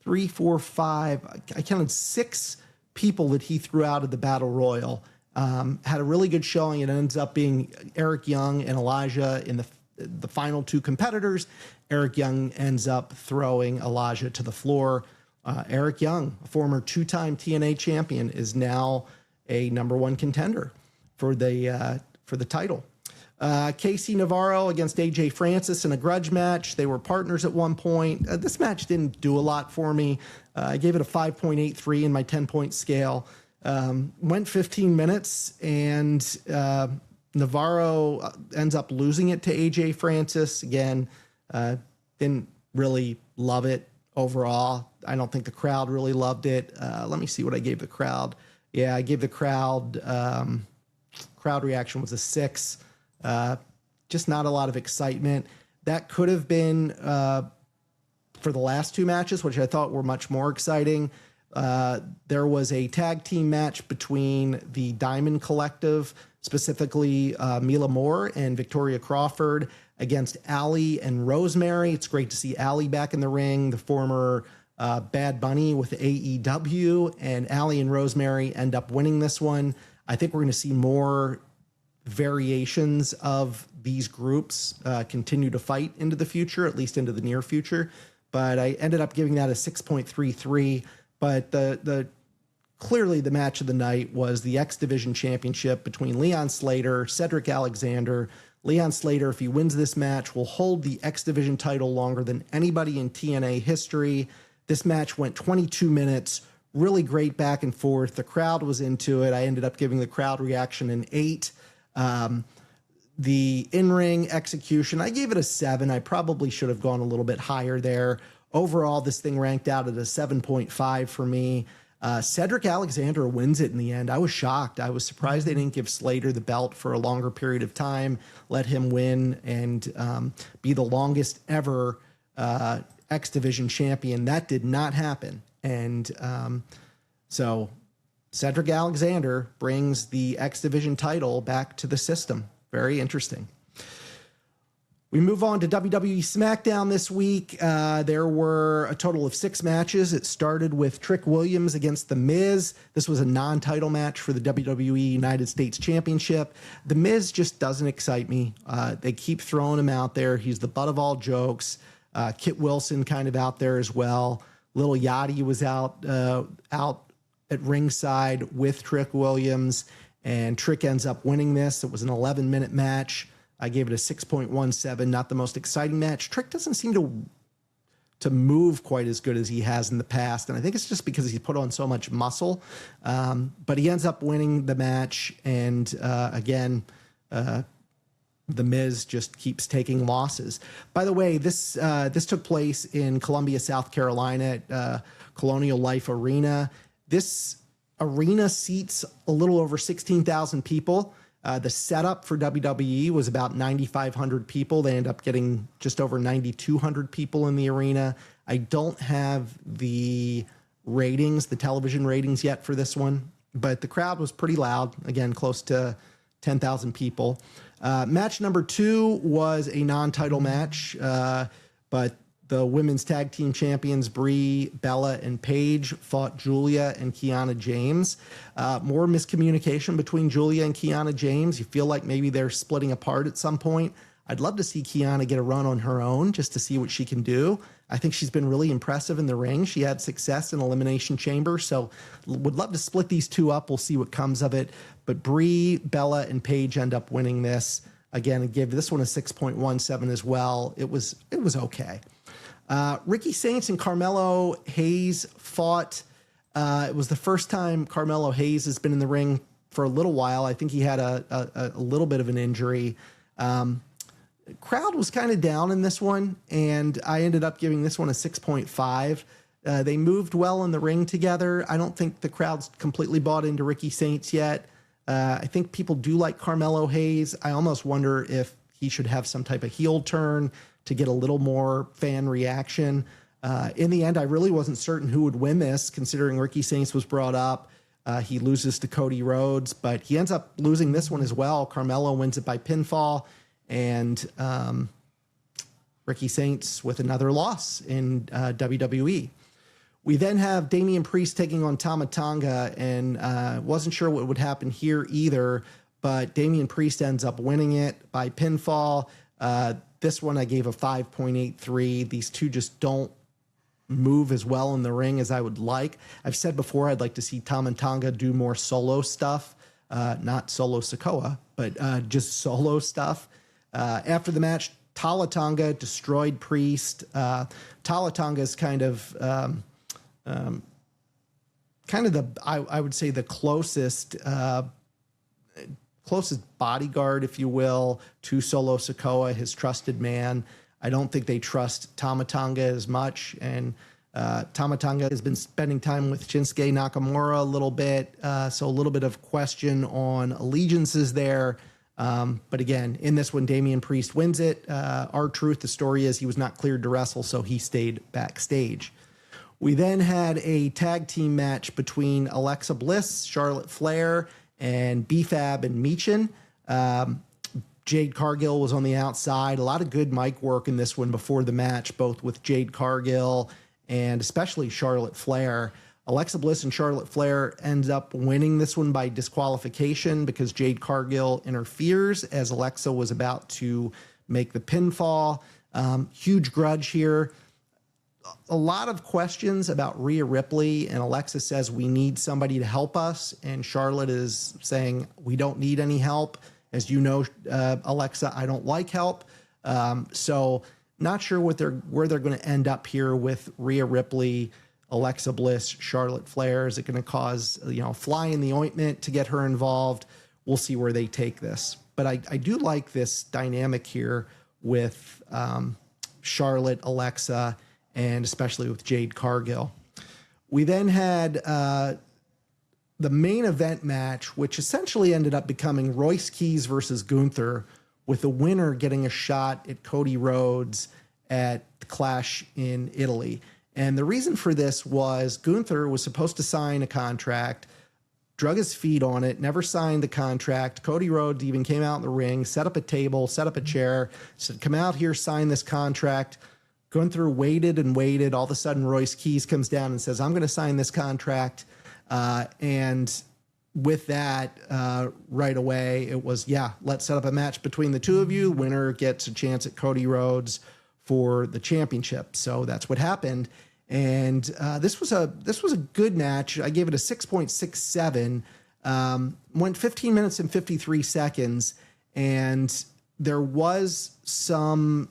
3, 4, 5. I counted 6 people that he threw out of the battle royal. Had a really good showing. It ends up being Eric Young and Elijah in the final 2 competitors. Eric Young ends up throwing Elijah to the floor. Eric Young, a former 2-time TNA champion, is now a number 1 contender for the title. Casey Navarro against AJ Francis in a grudge match. They were partners at one point. This match didn't do a lot for me. I gave it a 5.83 in my 10-point scale. Went 15 minutes, and Navarro ends up losing it to AJ Francis. Again, didn't really love it overall. I don't think the crowd really loved it. Let me see what I gave the crowd. Yeah, I gave the crowd reaction was a 6. Just not a lot of excitement. That could have been for the last 2 matches, which I thought were much more exciting. There was a tag team match between the Diamond Collective, specifically Mila Moore and Victoria Crawford, against Allie and Rosemary. It's great to see Allie back in the ring, the former Bad Bunny with AEW, and Allie and Rosemary end up winning this one. I think we're going to see more variations of these groups continue to fight into the future, at least into the near future. But I ended up giving that a 6.33. But the clearly the match of the night was the X Division Championship between Leon Slater, Cedric Alexander. Leon Slater, if he wins this match, will hold the X Division title longer than anybody in TNA history. This match went 22 minutes, really great back and forth. The crowd was into it. I ended up giving the crowd reaction an 8. The in-ring execution, I gave it a 7. I probably should have gone a little bit higher there. Overall, this thing ranked out at a 7.5 for me. Cedric Alexander wins it in the end. I was shocked. I was surprised they didn't give Slater the belt for a longer period of time, let him win and be the longest ever X Division champion. That did not happen. And so Cedric Alexander brings the X Division title back to the system. Very interesting. We move on to WWE Smackdown this week. There were a total of 6 matches. It started with Trick Williams against The Miz. This was a non-title match for the WWE United States Championship. The Miz just doesn't excite me. They keep throwing him out there. He's the butt of all jokes. Kit Wilson kind of out there as well. Lil Yachty was out at ringside with Trick Williams, and Trick ends up winning this. It was an 11-minute match. I gave it a 6.17, not the most exciting match. Trick doesn't seem to move quite as good as he has in the past, and I think it's just because he's put on so much muscle. But he ends up winning the match, and again, The Miz just keeps taking losses. By the way, this took place in Columbia, South Carolina at Colonial Life Arena. This arena seats a little over 16,000 people. The setup for WWE was about 9,500 people. They end up getting just over 9,200 people in the arena. I don't have the ratings, the television ratings yet for this one, but the crowd was pretty loud. Again, close to 10,000 people. Match number 2 was a non-title match, but the women's tag team champions Brie, Bella, and Paige fought Julia and Kiana James. More miscommunication between Julia and Kiana James. You feel like maybe they're splitting apart at some point. I'd love to see Kiana get a run on her own just to see what she can do. I think she's been really impressive in the ring. She had success in Elimination Chamber, so would love to split these two up. We'll see what comes of it. But Brie, Bella, and Paige end up winning this. Again, I gave this one a 6.17 as well. It was okay. Ricky Saints and Carmelo Hayes fought. It was the first time Carmelo Hayes has been in the ring for a little while. I think he had a little bit of an injury. Crowd was kind of down in this one, and I ended up giving this one a 6.5. They moved well in the ring together. I don't think the crowd's completely bought into Ricky Saints yet. I think people do like Carmelo Hayes. I almost wonder if he should have some type of heel turn to get a little more fan reaction. In the end, I really wasn't certain who would win this, considering Ricky Saints was brought up. He loses to Cody Rhodes, but he ends up losing this one as well. Carmelo wins it by pinfall, and Ricky Saints with another loss in WWE. We then have Damian Priest taking on Tama Tonga, and wasn't sure what would happen here either, but Damian Priest ends up winning it by pinfall. This one I gave a 5.83. These two just don't move as well in the ring as I would like. I've said before I'd like to see Tama Tonga do more solo stuff, not solo Sikoa, but just solo stuff. After the match, Tama Tonga destroyed Priest. Tama Tonga is kind of the, I would say, the closest bodyguard, if you will, to Solo Sikoa, his trusted man. I don't think they trust Tama Tonga as much, and Tama Tonga has been spending time with Shinsuke Nakamura a little bit, so a little bit of question on allegiances there. But again, in this one, Damian Priest wins it. R-Truth, the story is he was not cleared to wrestle, so he stayed backstage. We then had a tag team match between Alexa Bliss, Charlotte Flair, and B-Fab and Michin. Jade Cargill was on the outside. A lot of good mic work in this one before the match, both with Jade Cargill and especially Charlotte Flair. Alexa Bliss and Charlotte Flair ends up winning this one by disqualification because Jade Cargill interferes as Alexa was about to make the pinfall. Huge grudge here. A lot of questions about Rhea Ripley, and Alexa says we need somebody to help us, and Charlotte is saying we don't need any help. As you know, Alexa, I don't like help. So not sure where they're going to end up here with Rhea Ripley, Alexa Bliss, Charlotte Flair. Is it going to cause fly in the ointment to get her involved? We'll see where they take this. But I do like this dynamic here with Charlotte, Alexa, and especially with Jade Cargill. We then had the main event match, which essentially ended up becoming Royce Keys versus Gunther, with the winner getting a shot at Cody Rhodes at the Clash in Italy. And the reason for this was Gunther was supposed to sign a contract, drug his feet on it, never signed the contract. Cody Rhodes even came out in the ring, set up a table, set up a chair, said, come out here, sign this contract. Gunther waited and waited. All of a sudden, Royce Keys comes down and says, I'm going to sign this contract. And with that, right away, it was, let's set up a match between the two of you. Winner gets a chance at Cody Rhodes for the championship. So that's what happened. And this was a good match. I gave it a 6.67. Went 15 minutes and 53 seconds. And there was some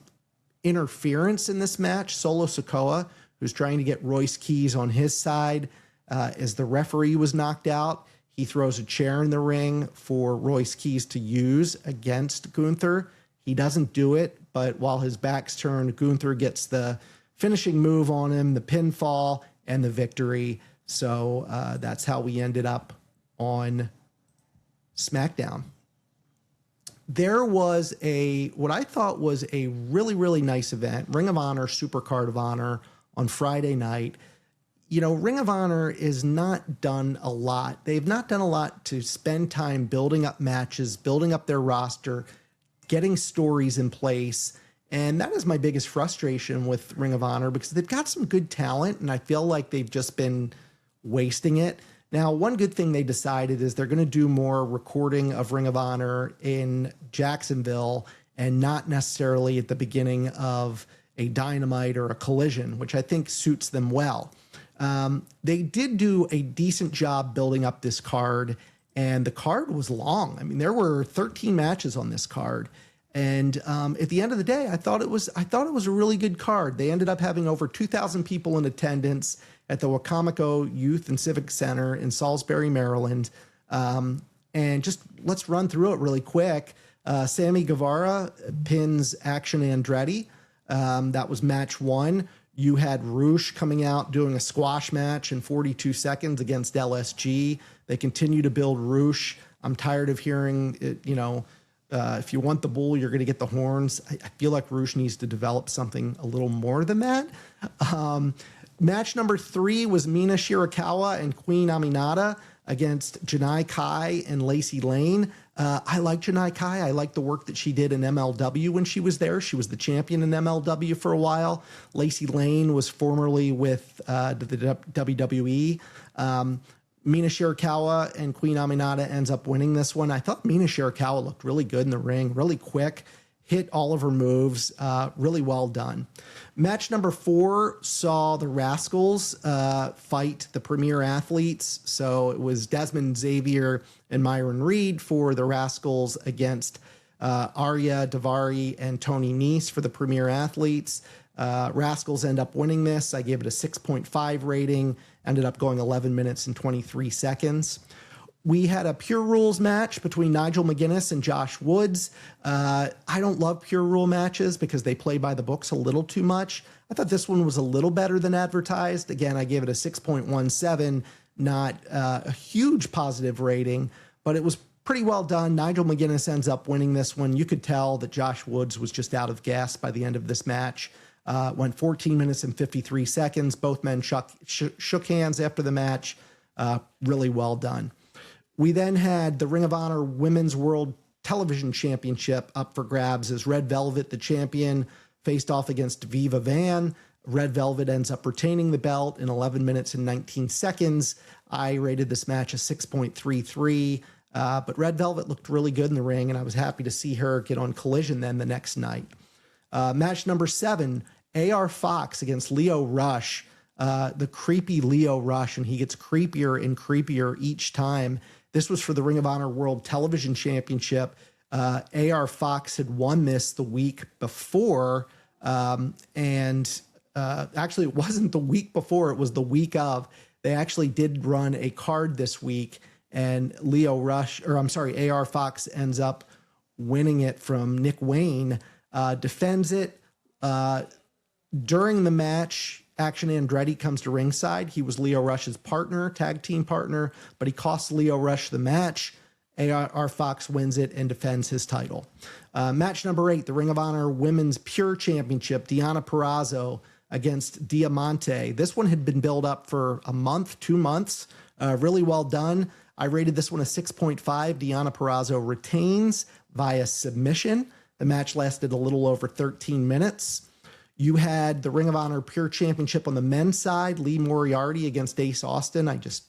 interference in this match. Solo Sikoa, who's trying to get Royce Keys on his side, as the referee was knocked out, he throws a chair in the ring for Royce Keys to use against Gunther. He doesn't do it, but while his back's turned, Gunther gets the finishing move on him, the pinfall, and the victory. So that's how we ended up on Smackdown. There was what I thought was a really, really nice event, Ring of Honor Supercard of Honor on Friday night. Ring of Honor is not done a lot. They've not done a lot to spend time building up matches, building up their roster, getting stories in place. And that is my biggest frustration with Ring of Honor, because they've got some good talent and I feel like they've just been wasting it. Now, one good thing they decided is they're going to do more recording of Ring of Honor in Jacksonville and not necessarily at the beginning of a Dynamite or a Collision, which I think suits them well. They did do a decent job building up this card, and the card was long. I mean, there were 13 matches on this card. And at the end of the day, I thought it was a really good card. They ended up having over 2,000 people in attendance at the Wacomico Youth and Civic Center in Salisbury, Maryland. And just let's run through it really quick. Sammy Guevara pins Action Andretti. That was match one. You had Roosh coming out doing a squash match in 42 seconds against LSG. They continue to build Roosh. I'm tired of hearing it, if you want the bull, you're going to get the horns. I feel like Rush needs to develop something a little more than that. Match number 3 was Mina Shirakawa and Queen Aminata against Janai Kai and Lacey Lane. I like Janai Kai. I like the work that she did in MLW when she was there. She was the champion in MLW for a while. Lacey Lane was formerly with the WWE. Mina Shirakawa and Queen Aminata ends up winning this one. I thought Mina Shirakawa looked really good in the ring, really quick, hit all of her moves, really well done. Match number 4 saw the Rascals fight the Premier Athletes. So it was Desmond Xavier and Myron Reed for the Rascals against Arya Davari and Tony Nese for the Premier Athletes. Rascals end up winning this. I gave it a 6.5 rating, ended up going 11 minutes and 23 seconds. We had a Pure Rules match between Nigel McGuinness and Josh Woods. I don't love Pure Rule matches because they play by the books a little too much. I thought this one was a little better than advertised. Again, I gave it a 6.17, not a huge positive rating, but it was pretty well done. Nigel McGuinness ends up winning this one. You could tell that Josh Woods was just out of gas by the end of this match. Went 14 minutes and 53 seconds. Both men shook hands after the match. Really well done. We then had the Ring of Honor Women's World Television Championship up for grabs as Red Velvet, the champion, faced off against Viva Van. Red Velvet ends up retaining the belt in 11 minutes and 19 seconds. I rated this match a 6.33, but Red Velvet looked really good in the ring, and I was happy to see her get on Collision then the next night. Match number 7, AR Fox against Leo Rush. The creepy Leo Rush, and he gets creepier and creepier each time. This was for the Ring of Honor World Television Championship. AR Fox had won this the week before, and actually it wasn't the week before, it was the week of. They actually did run a card this week, and AR Fox ends up winning it from Nick Wayne, defends it. During the match, Action Andretti comes to ringside. He was Leo Rush's partner, tag team partner, but he costs Leo Rush the match. AR Fox wins it and defends his title. Match number 8, the Ring of Honor Women's Pure Championship, Deonna Purrazzo against Diamante. This one had been built up for a month, 2 months. Really well done. I rated this one a 6.5. Deonna Purrazzo retains via submission. The match lasted a little over 13 minutes. You had the Ring of Honor Pure Championship on the men's side, Lee Moriarty against Ace Austin. I just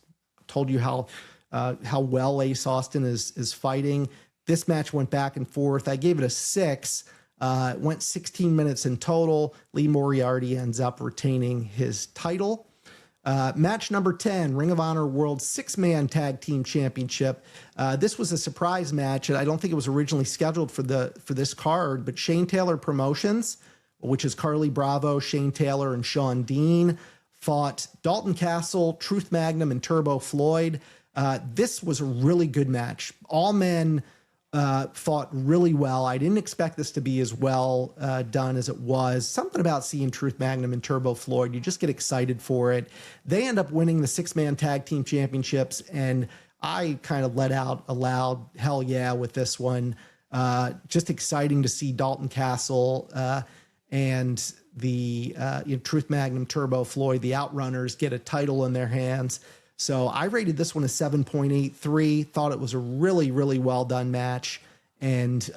told you how well Ace Austin is fighting. This match went back and forth. I gave it a 6. It went 16 minutes in total. Lee Moriarty ends up retaining his title. Match number 10, Ring of Honor World 6-Man Tag Team Championship. This was a surprise match, and I don't think it was originally scheduled for this card, but Shane Taylor Promotions, which is Carly Bravo, Shane Taylor, and Sean Dean, fought Dalton Castle, Truth Magnum, and Turbo Floyd. This was a really good match. All men fought really well. I didn't expect this to be as well done as it was. Something about seeing Truth Magnum and Turbo Floyd, you just get excited for it. They end up winning the 6-Man Tag Team Championships, and I kind of let out a loud hell yeah with this one. Just exciting to see Dalton Castle and the Truth Magnum, Turbo Floyd, the Outrunners, get a title in their hands. So I rated this one a 7.83, thought it was a really, really well done match, and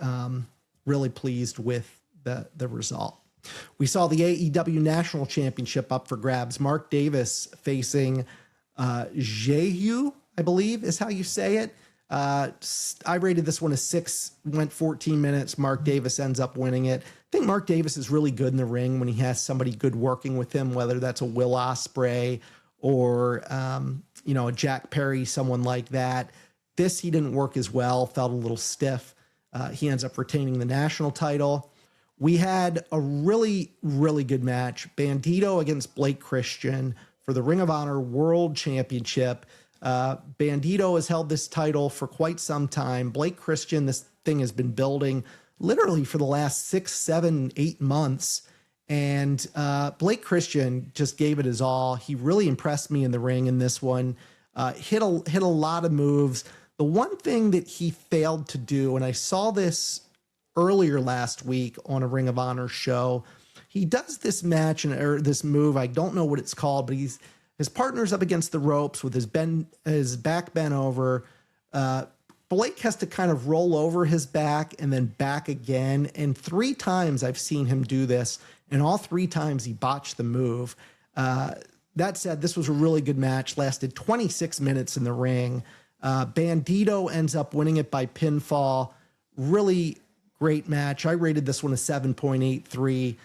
really pleased with the result. We saw the AEW National Championship up for grabs. Mark Davis facing Jehu, I believe is how you say it. I rated this one a 6, went 14 minutes. Mark Davis ends up winning it. I think Mark Davis is really good in the ring when he has somebody good working with him, whether that's a Will Ospreay or, a Jack Perry, someone like that. This, he didn't work as well, felt a little stiff. He ends up retaining the national title. We had a really, really good match. Bandito against Blake Christian for the Ring of Honor World Championship. Bandito has held this title for quite some time. Blake Christian, this thing has been building literally for the last 6, 7, 8 months. And Blake Christian just gave it his all. He really impressed me in the ring in this one. Hit a lot of moves. The one thing that he failed to do, and I saw this earlier last week on a Ring of Honor show, he does this match or this move. I don't know what it's called, but his partner's up against the ropes with his back bent over. Blake has to kind of roll over his back and then back again. And 3 times I've seen him do this, and all 3 times he botched the move. That said, this was a really good match, lasted 26 minutes in the ring. Bandito ends up winning it by pinfall. Really great match. I rated this one a 7.83.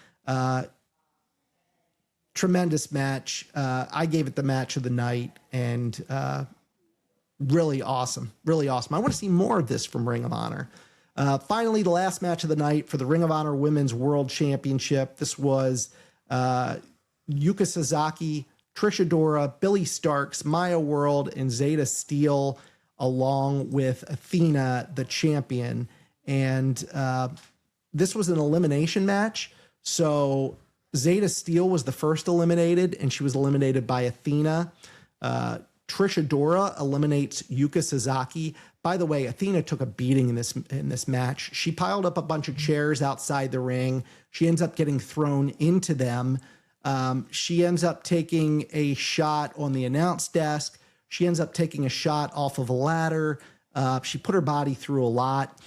Tremendous match. I gave it the match of the night, and really awesome. Really awesome. I want to see more of this from Ring of Honor. Finally, the last match of the night for the Ring of Honor Women's World Championship. This was Yuka Sasaki, Trish Adora, Billy Starks, Maya World, and Zeta Steele, along with Athena, the champion. And this was an elimination match. So Zeta Steele was the first eliminated, and she was eliminated by Athena. Trish Adora eliminates Yuka Sasaki. By the way, Athena took a beating in this match. She piled up a bunch of chairs outside the ring. She ends up getting thrown into them. She ends up taking a shot on the announce desk. She ends up taking a shot off of a ladder. She put her body through a lot.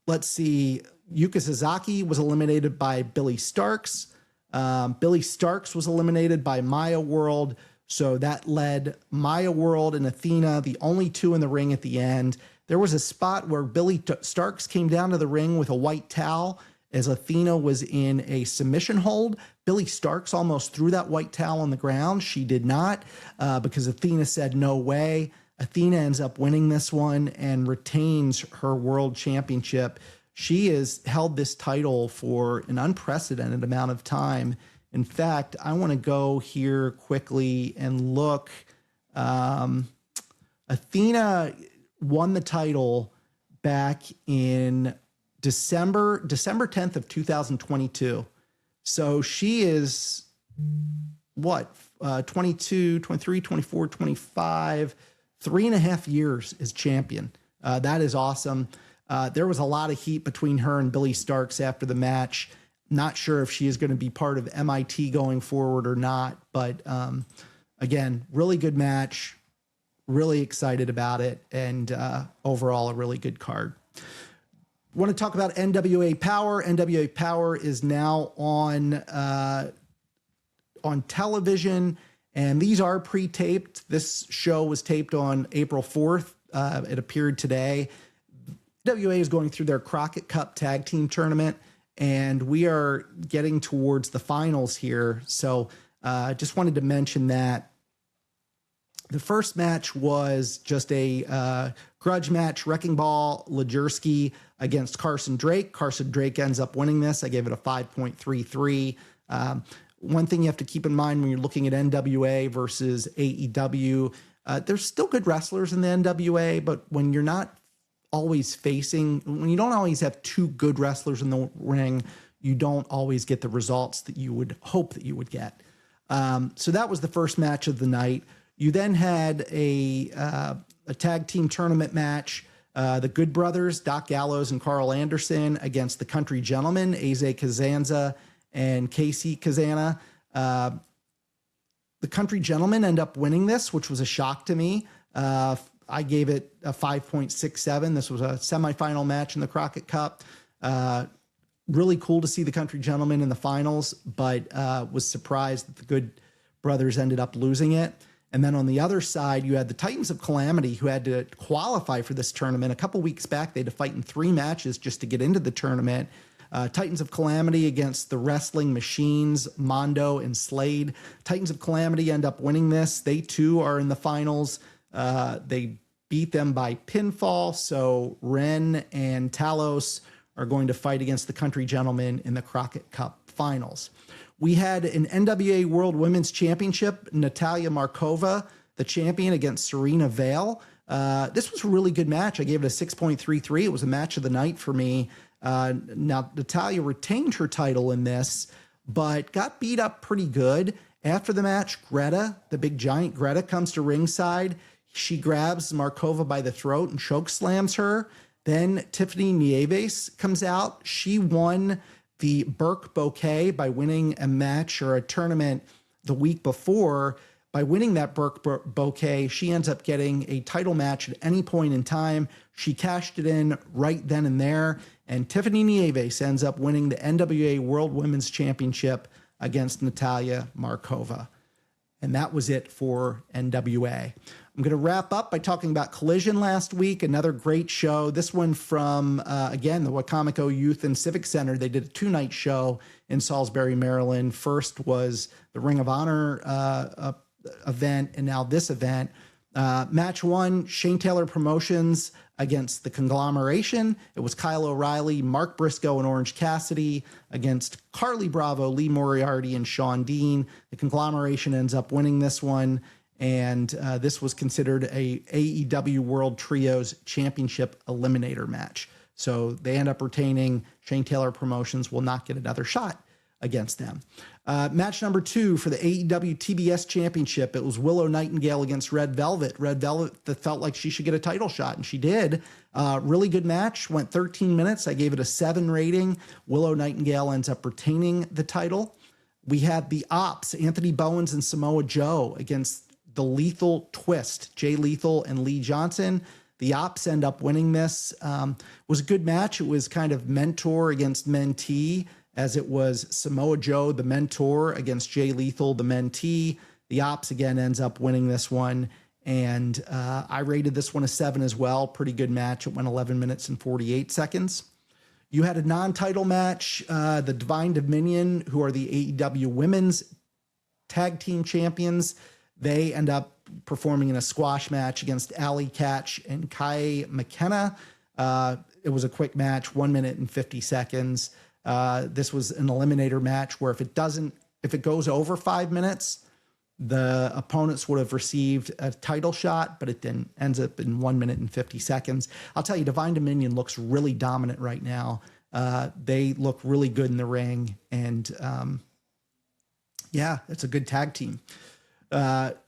Let's see. Yuka Sasaki was eliminated by Billy Starks. Billy Starks was eliminated by Maya World. So that led Maya World and Athena, the only 2 in the ring at the end. There was a spot where Billy Starks came down to the ring with a white towel as Athena was in a submission hold. Billy Starks almost threw that white towel on the ground. She did not, because Athena said no way. Athena ends up winning this one and retains her world championship. She has held this title for an unprecedented amount of time. In fact, I want to go here quickly and look. Athena won the title back in December 10th of 2022. So she is, 22, 23, 24, 25, 3.5 years as champion. That is awesome. There was a lot of heat between her and Billy Starks after the match. Not sure if she is going to be part of MIT going forward or not, but again, really good match. Really excited about it, and overall a really good card. Want to talk about NWA Power. NWA Power is now on television, and these are pre-taped. This show was taped on April 4th. It appeared today. NWA is going through their Crockett Cup Tag Team Tournament, and we are getting towards the finals here. So just wanted to mention that. The first match was just a grudge match, Wrecking Ball Lejersky against Carson Drake. Carson Drake ends up winning this. I gave it a 5.33. One thing you have to keep in mind when you're looking at NWA versus AEW, there's still good wrestlers in the NWA, but when you're not always when you don't always have 2 good wrestlers in the ring, you don't always get the results that you would hope that you would get. So that was the first match of the night. You then had a tag team tournament match. The Good Brothers, Doc Gallows and Carl Anderson, against the Country Gentlemen, Aze Kazanza and Casey Kazana. The Country Gentlemen end up winning this, which was a shock to me. I gave it a 5.67. This was a semifinal match in the Crockett Cup. Really cool to see the Country Gentlemen in the finals, but was surprised that the Good Brothers ended up losing it. And then on the other side, you had the Titans of Calamity, who had to qualify for this tournament. A couple weeks back, they had to fight in 3 matches just to get into the tournament. Titans of Calamity against the Wrestling Machines, Mondo and Slade. Titans of Calamity end up winning this. They too are in the finals. They beat them by pinfall. So Ren and Talos are going to fight against the Country Gentlemen in the Crockett Cup finals. We had an NWA World Women's Championship, Natalia Markova, the champion, against Serena Vale. This was a really good match. I gave it a 6.33. It was a match of the night for me. Now, Natalia retained her title in this, but got beat up pretty good. After the match, Greta, the big giant Greta, comes to ringside. She grabs Markova by the throat and choke slams her. Then Tiffany Nieves comes out. She won the Burke Bouquet by winning a match or a tournament the week before. By winning that Burke Bouquet, she ends up getting a title match at any point in time. She cashed it in right then and there, and Tiffany Nieves ends up winning the NWA World Women's Championship against Natalia Markova. And that was it for NWA. I'm going to wrap up by talking about Collision last week, another great show. This one from, again, the Wacomico Youth and Civic Center. They did a 2-night show in Salisbury, Maryland. First was the Ring of Honor event, and now this event. Match 1, Shane Taylor Promotions against the Conglomeration. It was Kyle O'Reilly, Mark Briscoe, and Orange Cassidy against Carly Bravo, Lee Moriarty, and Sean Dean. The Conglomeration ends up winning this one, and this was considered a AEW World Trios Championship Eliminator match. So they end up retaining. Shane Taylor Promotions will not get another shot against them. Match number 2 for the AEW TBS Championship. It was Willow Nightingale against Red Velvet. Red Velvet that felt like she should get a title shot, and she did. Really good match. Went 13 minutes. I gave it a 7 rating. Willow Nightingale ends up retaining the title. We had the Ops, Anthony Bowens and Samoa Joe against the Lethal Twist, Jay Lethal and Lee Johnson. The Ops end up winning this. Was a good match. It was kind of mentor against mentee, as it was Samoa Joe, the mentor, against Jay Lethal, the mentee. The Ops, again, ends up winning this one. And I rated this one a 7 as well. Pretty good match. It went 11 minutes and 48 seconds. You had a non-title match. The Divine Dominion, who are the AEW Women's Tag Team Champions, they end up performing in a squash match against Allie Katch and Kai McKenna. It was a quick match, 1 minute and 50 seconds. This was an eliminator match where if it goes over 5 minutes, the opponents would have received a title shot, but it then ends up in 1 minute and 50 seconds. I'll tell you, Divine Dominion looks really dominant right now. They look really good in the ring, and yeah, it's a good tag team.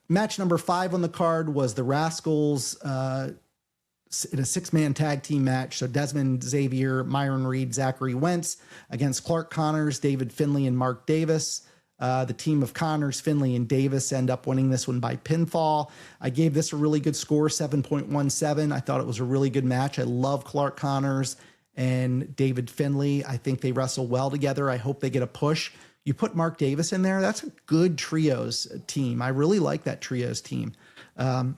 Match number 5 on the card was the Rascals in a 6-man tag team match. So Desmond Xavier, Myron Reed, Zachary Wentz against Clark Connors, David Finley, and Mark Davis. The team of Connors, Finley, and Davis end up winning this one by pinfall. I gave this a really good score, 7.17. I thought it was a really good match. I love Clark Connors and David Finley. I think they wrestle well together. I hope they get a push. You put Mark Davis in there, that's a good trios team. I really like that trios team.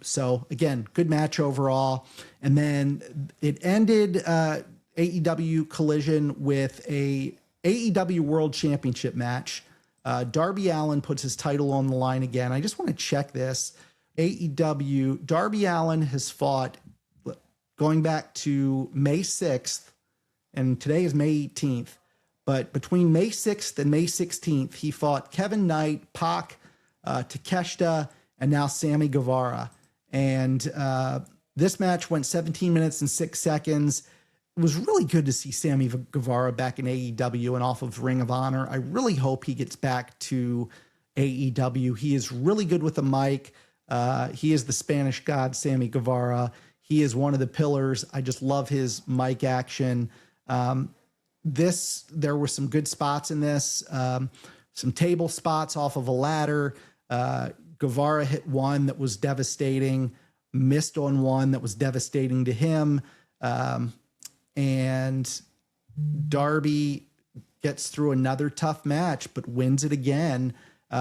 So again, good match overall. And then it ended AEW Collision with a AEW World Championship match. Darby Allin puts his title on the line again. I just want to check this. AEW, Darby Allin has fought going back to May 6th, and today is May 18th. But between May 6th and May 16th, he fought Kevin Knight, Pac, Takeshita, and now Sammy Guevara. And this match went 17 minutes and 6 seconds. It was really good to see Sammy Guevara back in AEW and off of Ring of Honor. I really hope he gets back to AEW. He is really good with the mic. He is the Spanish God, Sammy Guevara. He is one of the pillars. I just love his mic action. There were some good spots in this, some table spots off of a ladder. Guevara hit one that was devastating, missed on one that was devastating to him. And Darby gets through another tough match, but wins it again.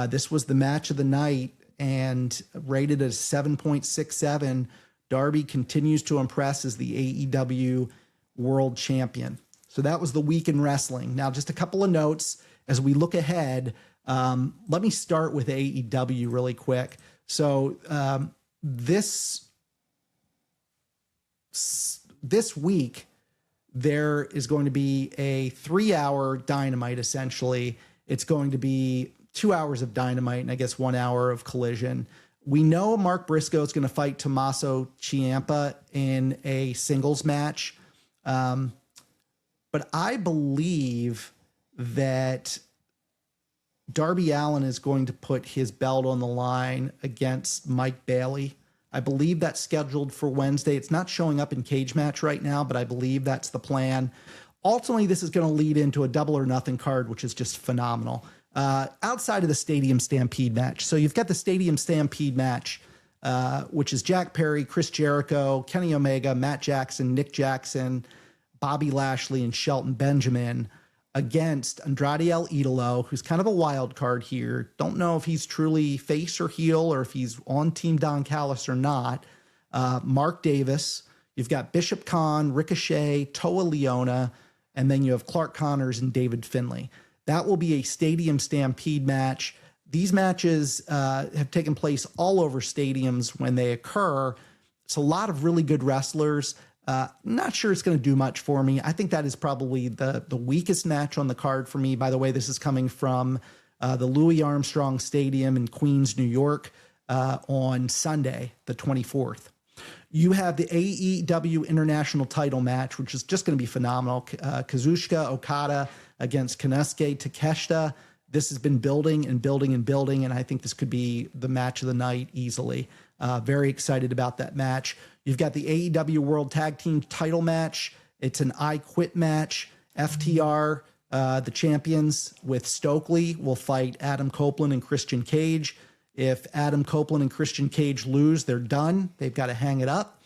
This was the match of the night and rated as 7.67. Darby continues to impress as the AEW World Champion. So that was the week in wrestling. Now, just a couple of notes as we look ahead. Let me start with AEW really quick. So this week, there is going to be a 3-hour Dynamite, essentially. It's going to be 2 hours of Dynamite and I guess 1 hour of Collision. We know Mark Briscoe is going to fight Tommaso Ciampa in a singles match. But I believe that Darby Allin is going to put his belt on the line against Mike Bailey. I believe that's scheduled for Wednesday. It's not showing up in Cage Match right now, but I believe that's the plan. Ultimately, this is going to lead into a Double or Nothing card, which is just phenomenal. Outside of the Stadium Stampede match. So you've got the Stadium Stampede match, which is Jack Perry, Chris Jericho, Kenny Omega, Matt Jackson, Nick Jackson, Bobby Lashley, and Shelton Benjamin against Andrade El Idolo, who's kind of a wild card here. Don't know if he's truly face or heel or if he's on Team Don Callis or not. Mark Davis. You've got Bishop Khan, Ricochet, Toa Leona, and then you have Clark Connors and David Finlay. That will be a Stadium Stampede match. These matches have taken place all over stadiums when they occur. It's a lot of really good wrestlers. Not sure it's going to do much for me. I think that is probably the weakest match on the card for me. By the way, this is coming from the Louis Armstrong Stadium in Queens, New York, on Sunday, the 24th. You have the AEW International title match, which is just going to be phenomenal. Kazuchika Okada against Konosuke Takeshita. This has been building and building and building, and I think this could be the match of the night easily. Very excited about that match. You've got the AEW World Tag Team title match. It's an I Quit match. FTR, the champions with Stokely, will fight Adam Copeland and Christian Cage. If Adam Copeland and Christian Cage lose, they're done. They've got to hang it up.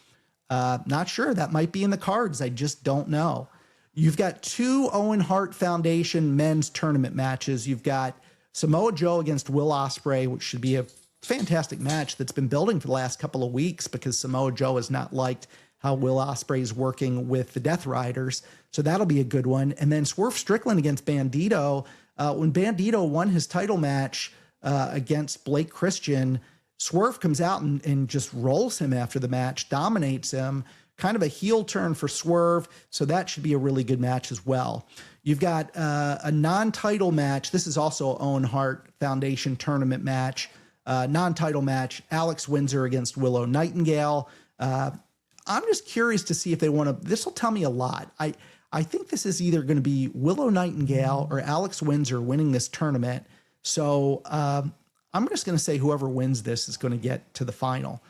Not sure. That might be in the cards. I just don't know. You've got two Owen Hart Foundation men's tournament matches. You've got Samoa Joe against Will Ospreay, which should be a fantastic match that's been building for the last couple of weeks because Samoa Joe has not liked how Will Ospreay is working with the Death Riders. So that'll be a good one. And then Swerve Strickland against Bandito. When Bandito won his title match against Blake Christian, Swerve comes out and just rolls him after the match, dominates him. Kind of a heel turn for Swerve, so that should be a really good match as well. You've got a non-title match. This is also Owen Hart Foundation tournament match. Non-title match, Alex Windsor against Willow Nightingale. I'm just curious to see if they want to, this will tell me a lot. I think this is either going to be Willow Nightingale or Alex Windsor winning this tournament. So I'm just going to say whoever wins this is going to get to the final.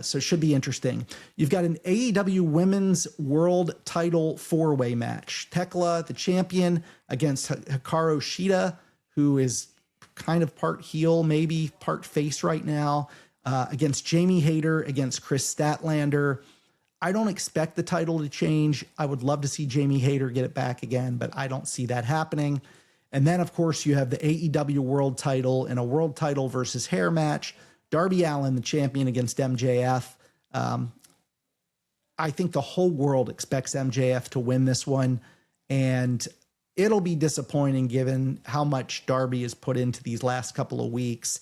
So it should be interesting. You've got an AEW Women's World Title four-way match. Tekla, the champion, against Hikaru Shida, who is kind of part heel, maybe part face right now, against Jamie Hayter, against Chris Statlander. I don't expect the title to change. I would love to see Jamie Hayter get it back again, but I don't see that happening. And then, of course, you have the AEW World Title in a World Title versus hair match. Darby Allin, the champion, against MJF. I think the whole world expects MJF to win this one, and it'll be disappointing given how much Darby has put into these last couple of weeks.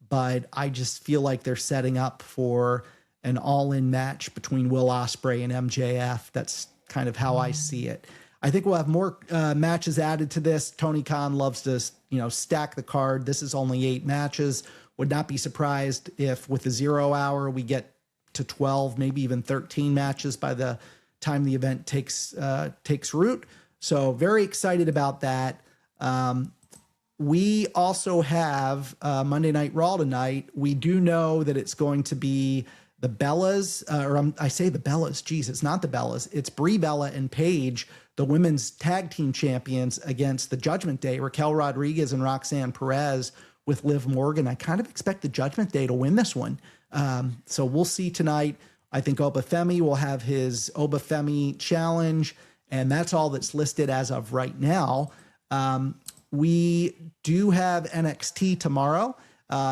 But I just feel like they're setting up for an all-in match between Will Ospreay and MJF. That's kind of how I see it. I think we'll have more matches added to this. Tony Khan loves to, stack the card. This is only 8 matches. Would not be surprised if with the 0 hour we get to 12, maybe even 13 matches by the time the event takes root. So very excited about that. We also have Monday Night Raw tonight. We do know that it's going to be the Bellas, I say the Bellas. Geez, it's not the Bellas. It's Brie Bella and Paige, the women's tag team champions, against the Judgment Day, Raquel Rodriguez and Roxanne Perez with Liv Morgan. I kind of expect the Judgment Day to win this one. So we'll see tonight. I think Obafemi will have his Obafemi challenge, and that's all that's listed as of right now. We do have NXT tomorrow.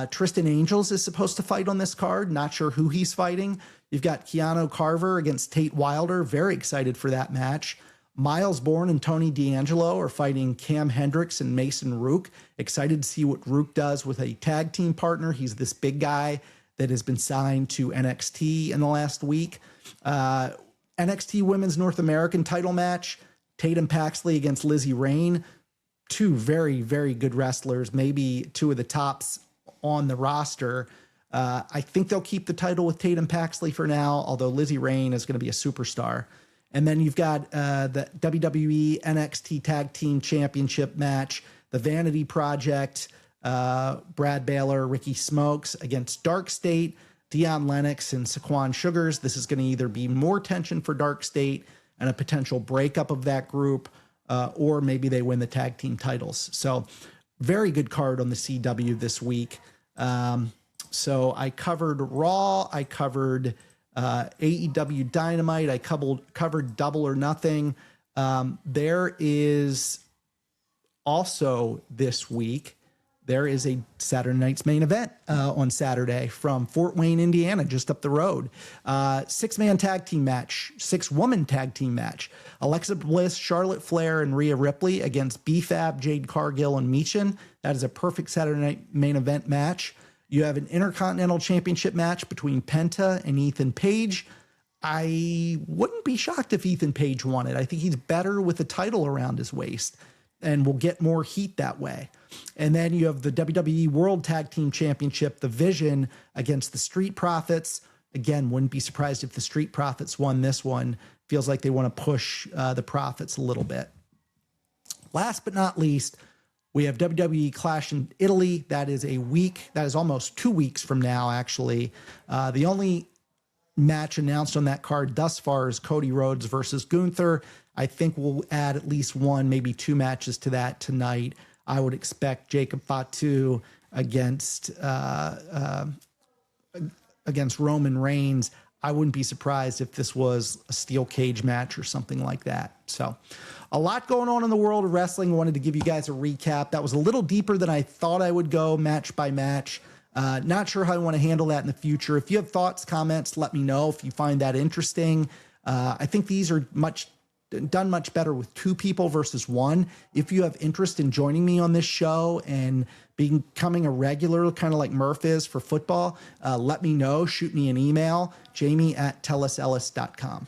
Tristan Angels is supposed to fight on this card. Not sure who he's fighting. You've got Keanu Carver against Tate Wilder. Very excited for that match. Miles Bourne and Tony D'Angelo are fighting Cam Hendricks and Mason Rook. Excited to see what Rook does with a tag team partner. He's this big guy that has been signed to NXT in the last week. NXT Women's North American title match. Tatum Paxley against Lizzie Rain. Two very, very good wrestlers. Maybe two of the tops on the roster. I think they'll keep the title with Tatum Paxley for now, although Lizzie Rain is going to be a superstar. And then you've got the WWE NXT Tag Team Championship match, the Vanity Project, Brad Baylor, Ricky Smokes against Dark State, Deion Lennox and Saquon Sugars. This is going to either be more tension for Dark State and a potential breakup of that group, or maybe they win the tag team titles. So very good card on the CW this week. So I covered Raw, I covered AEW Dynamite, I covered Double or Nothing. There is also this week, there is a Saturday night's main event on Saturday from Fort Wayne, Indiana, just up the road. 6-man tag team match, 6-woman tag team match. Alexa Bliss, Charlotte Flair, and Rhea Ripley against BFAB, Jade Cargill, and Michin. That is a perfect Saturday night main event match. You have an Intercontinental Championship match between Penta and Ethan Page. I wouldn't be shocked if Ethan Page won it. I think he's better with the title around his waist and will get more heat that way. And then you have the WWE World Tag Team Championship, The Vision, against the Street Profits. Again, wouldn't be surprised if the Street Profits won this one. Feels like they want to push the Profits a little bit. Last but not least, we have WWE Clash in Italy. That is a week. That is almost 2 weeks from now, actually. The only match announced on that card thus far is Cody Rhodes versus Gunther. I think we'll add at least 1, maybe 2 matches to that tonight. I would expect Jacob Fatu against Roman Reigns. I wouldn't be surprised if this was a steel cage match or something like that. So a lot going on in the world of wrestling. I wanted to give you guys a recap. That was a little deeper than I thought I would go match by match. Not sure how I want to handle that in the future. If you have thoughts, comments, let me know if you find that interesting. I think these are done much better with 2 people versus 1. If you have interest in joining me on this show and becoming a regular, kind of like Murph is for football, let me know. Shoot me an email, jamie@tellusellis.com.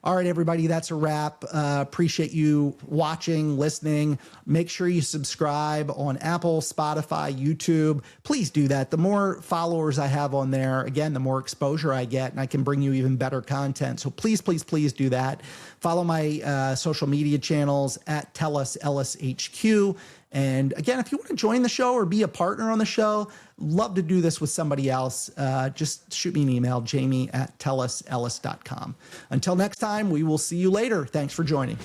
All right, everybody, that's a wrap. Appreciate you watching, listening. Make sure you subscribe on Apple, Spotify, YouTube. Please do that. The more followers I have on there, again, the more exposure I get, and I can bring you even better content. So please, please, please do that. Follow my social media channels at TellUsEllisHQ. And again, if you want to join the show or be a partner on the show, love to do this with somebody else. Just shoot me an email, jamie@tellusellis.com. Until next time, we will see you later. Thanks for joining.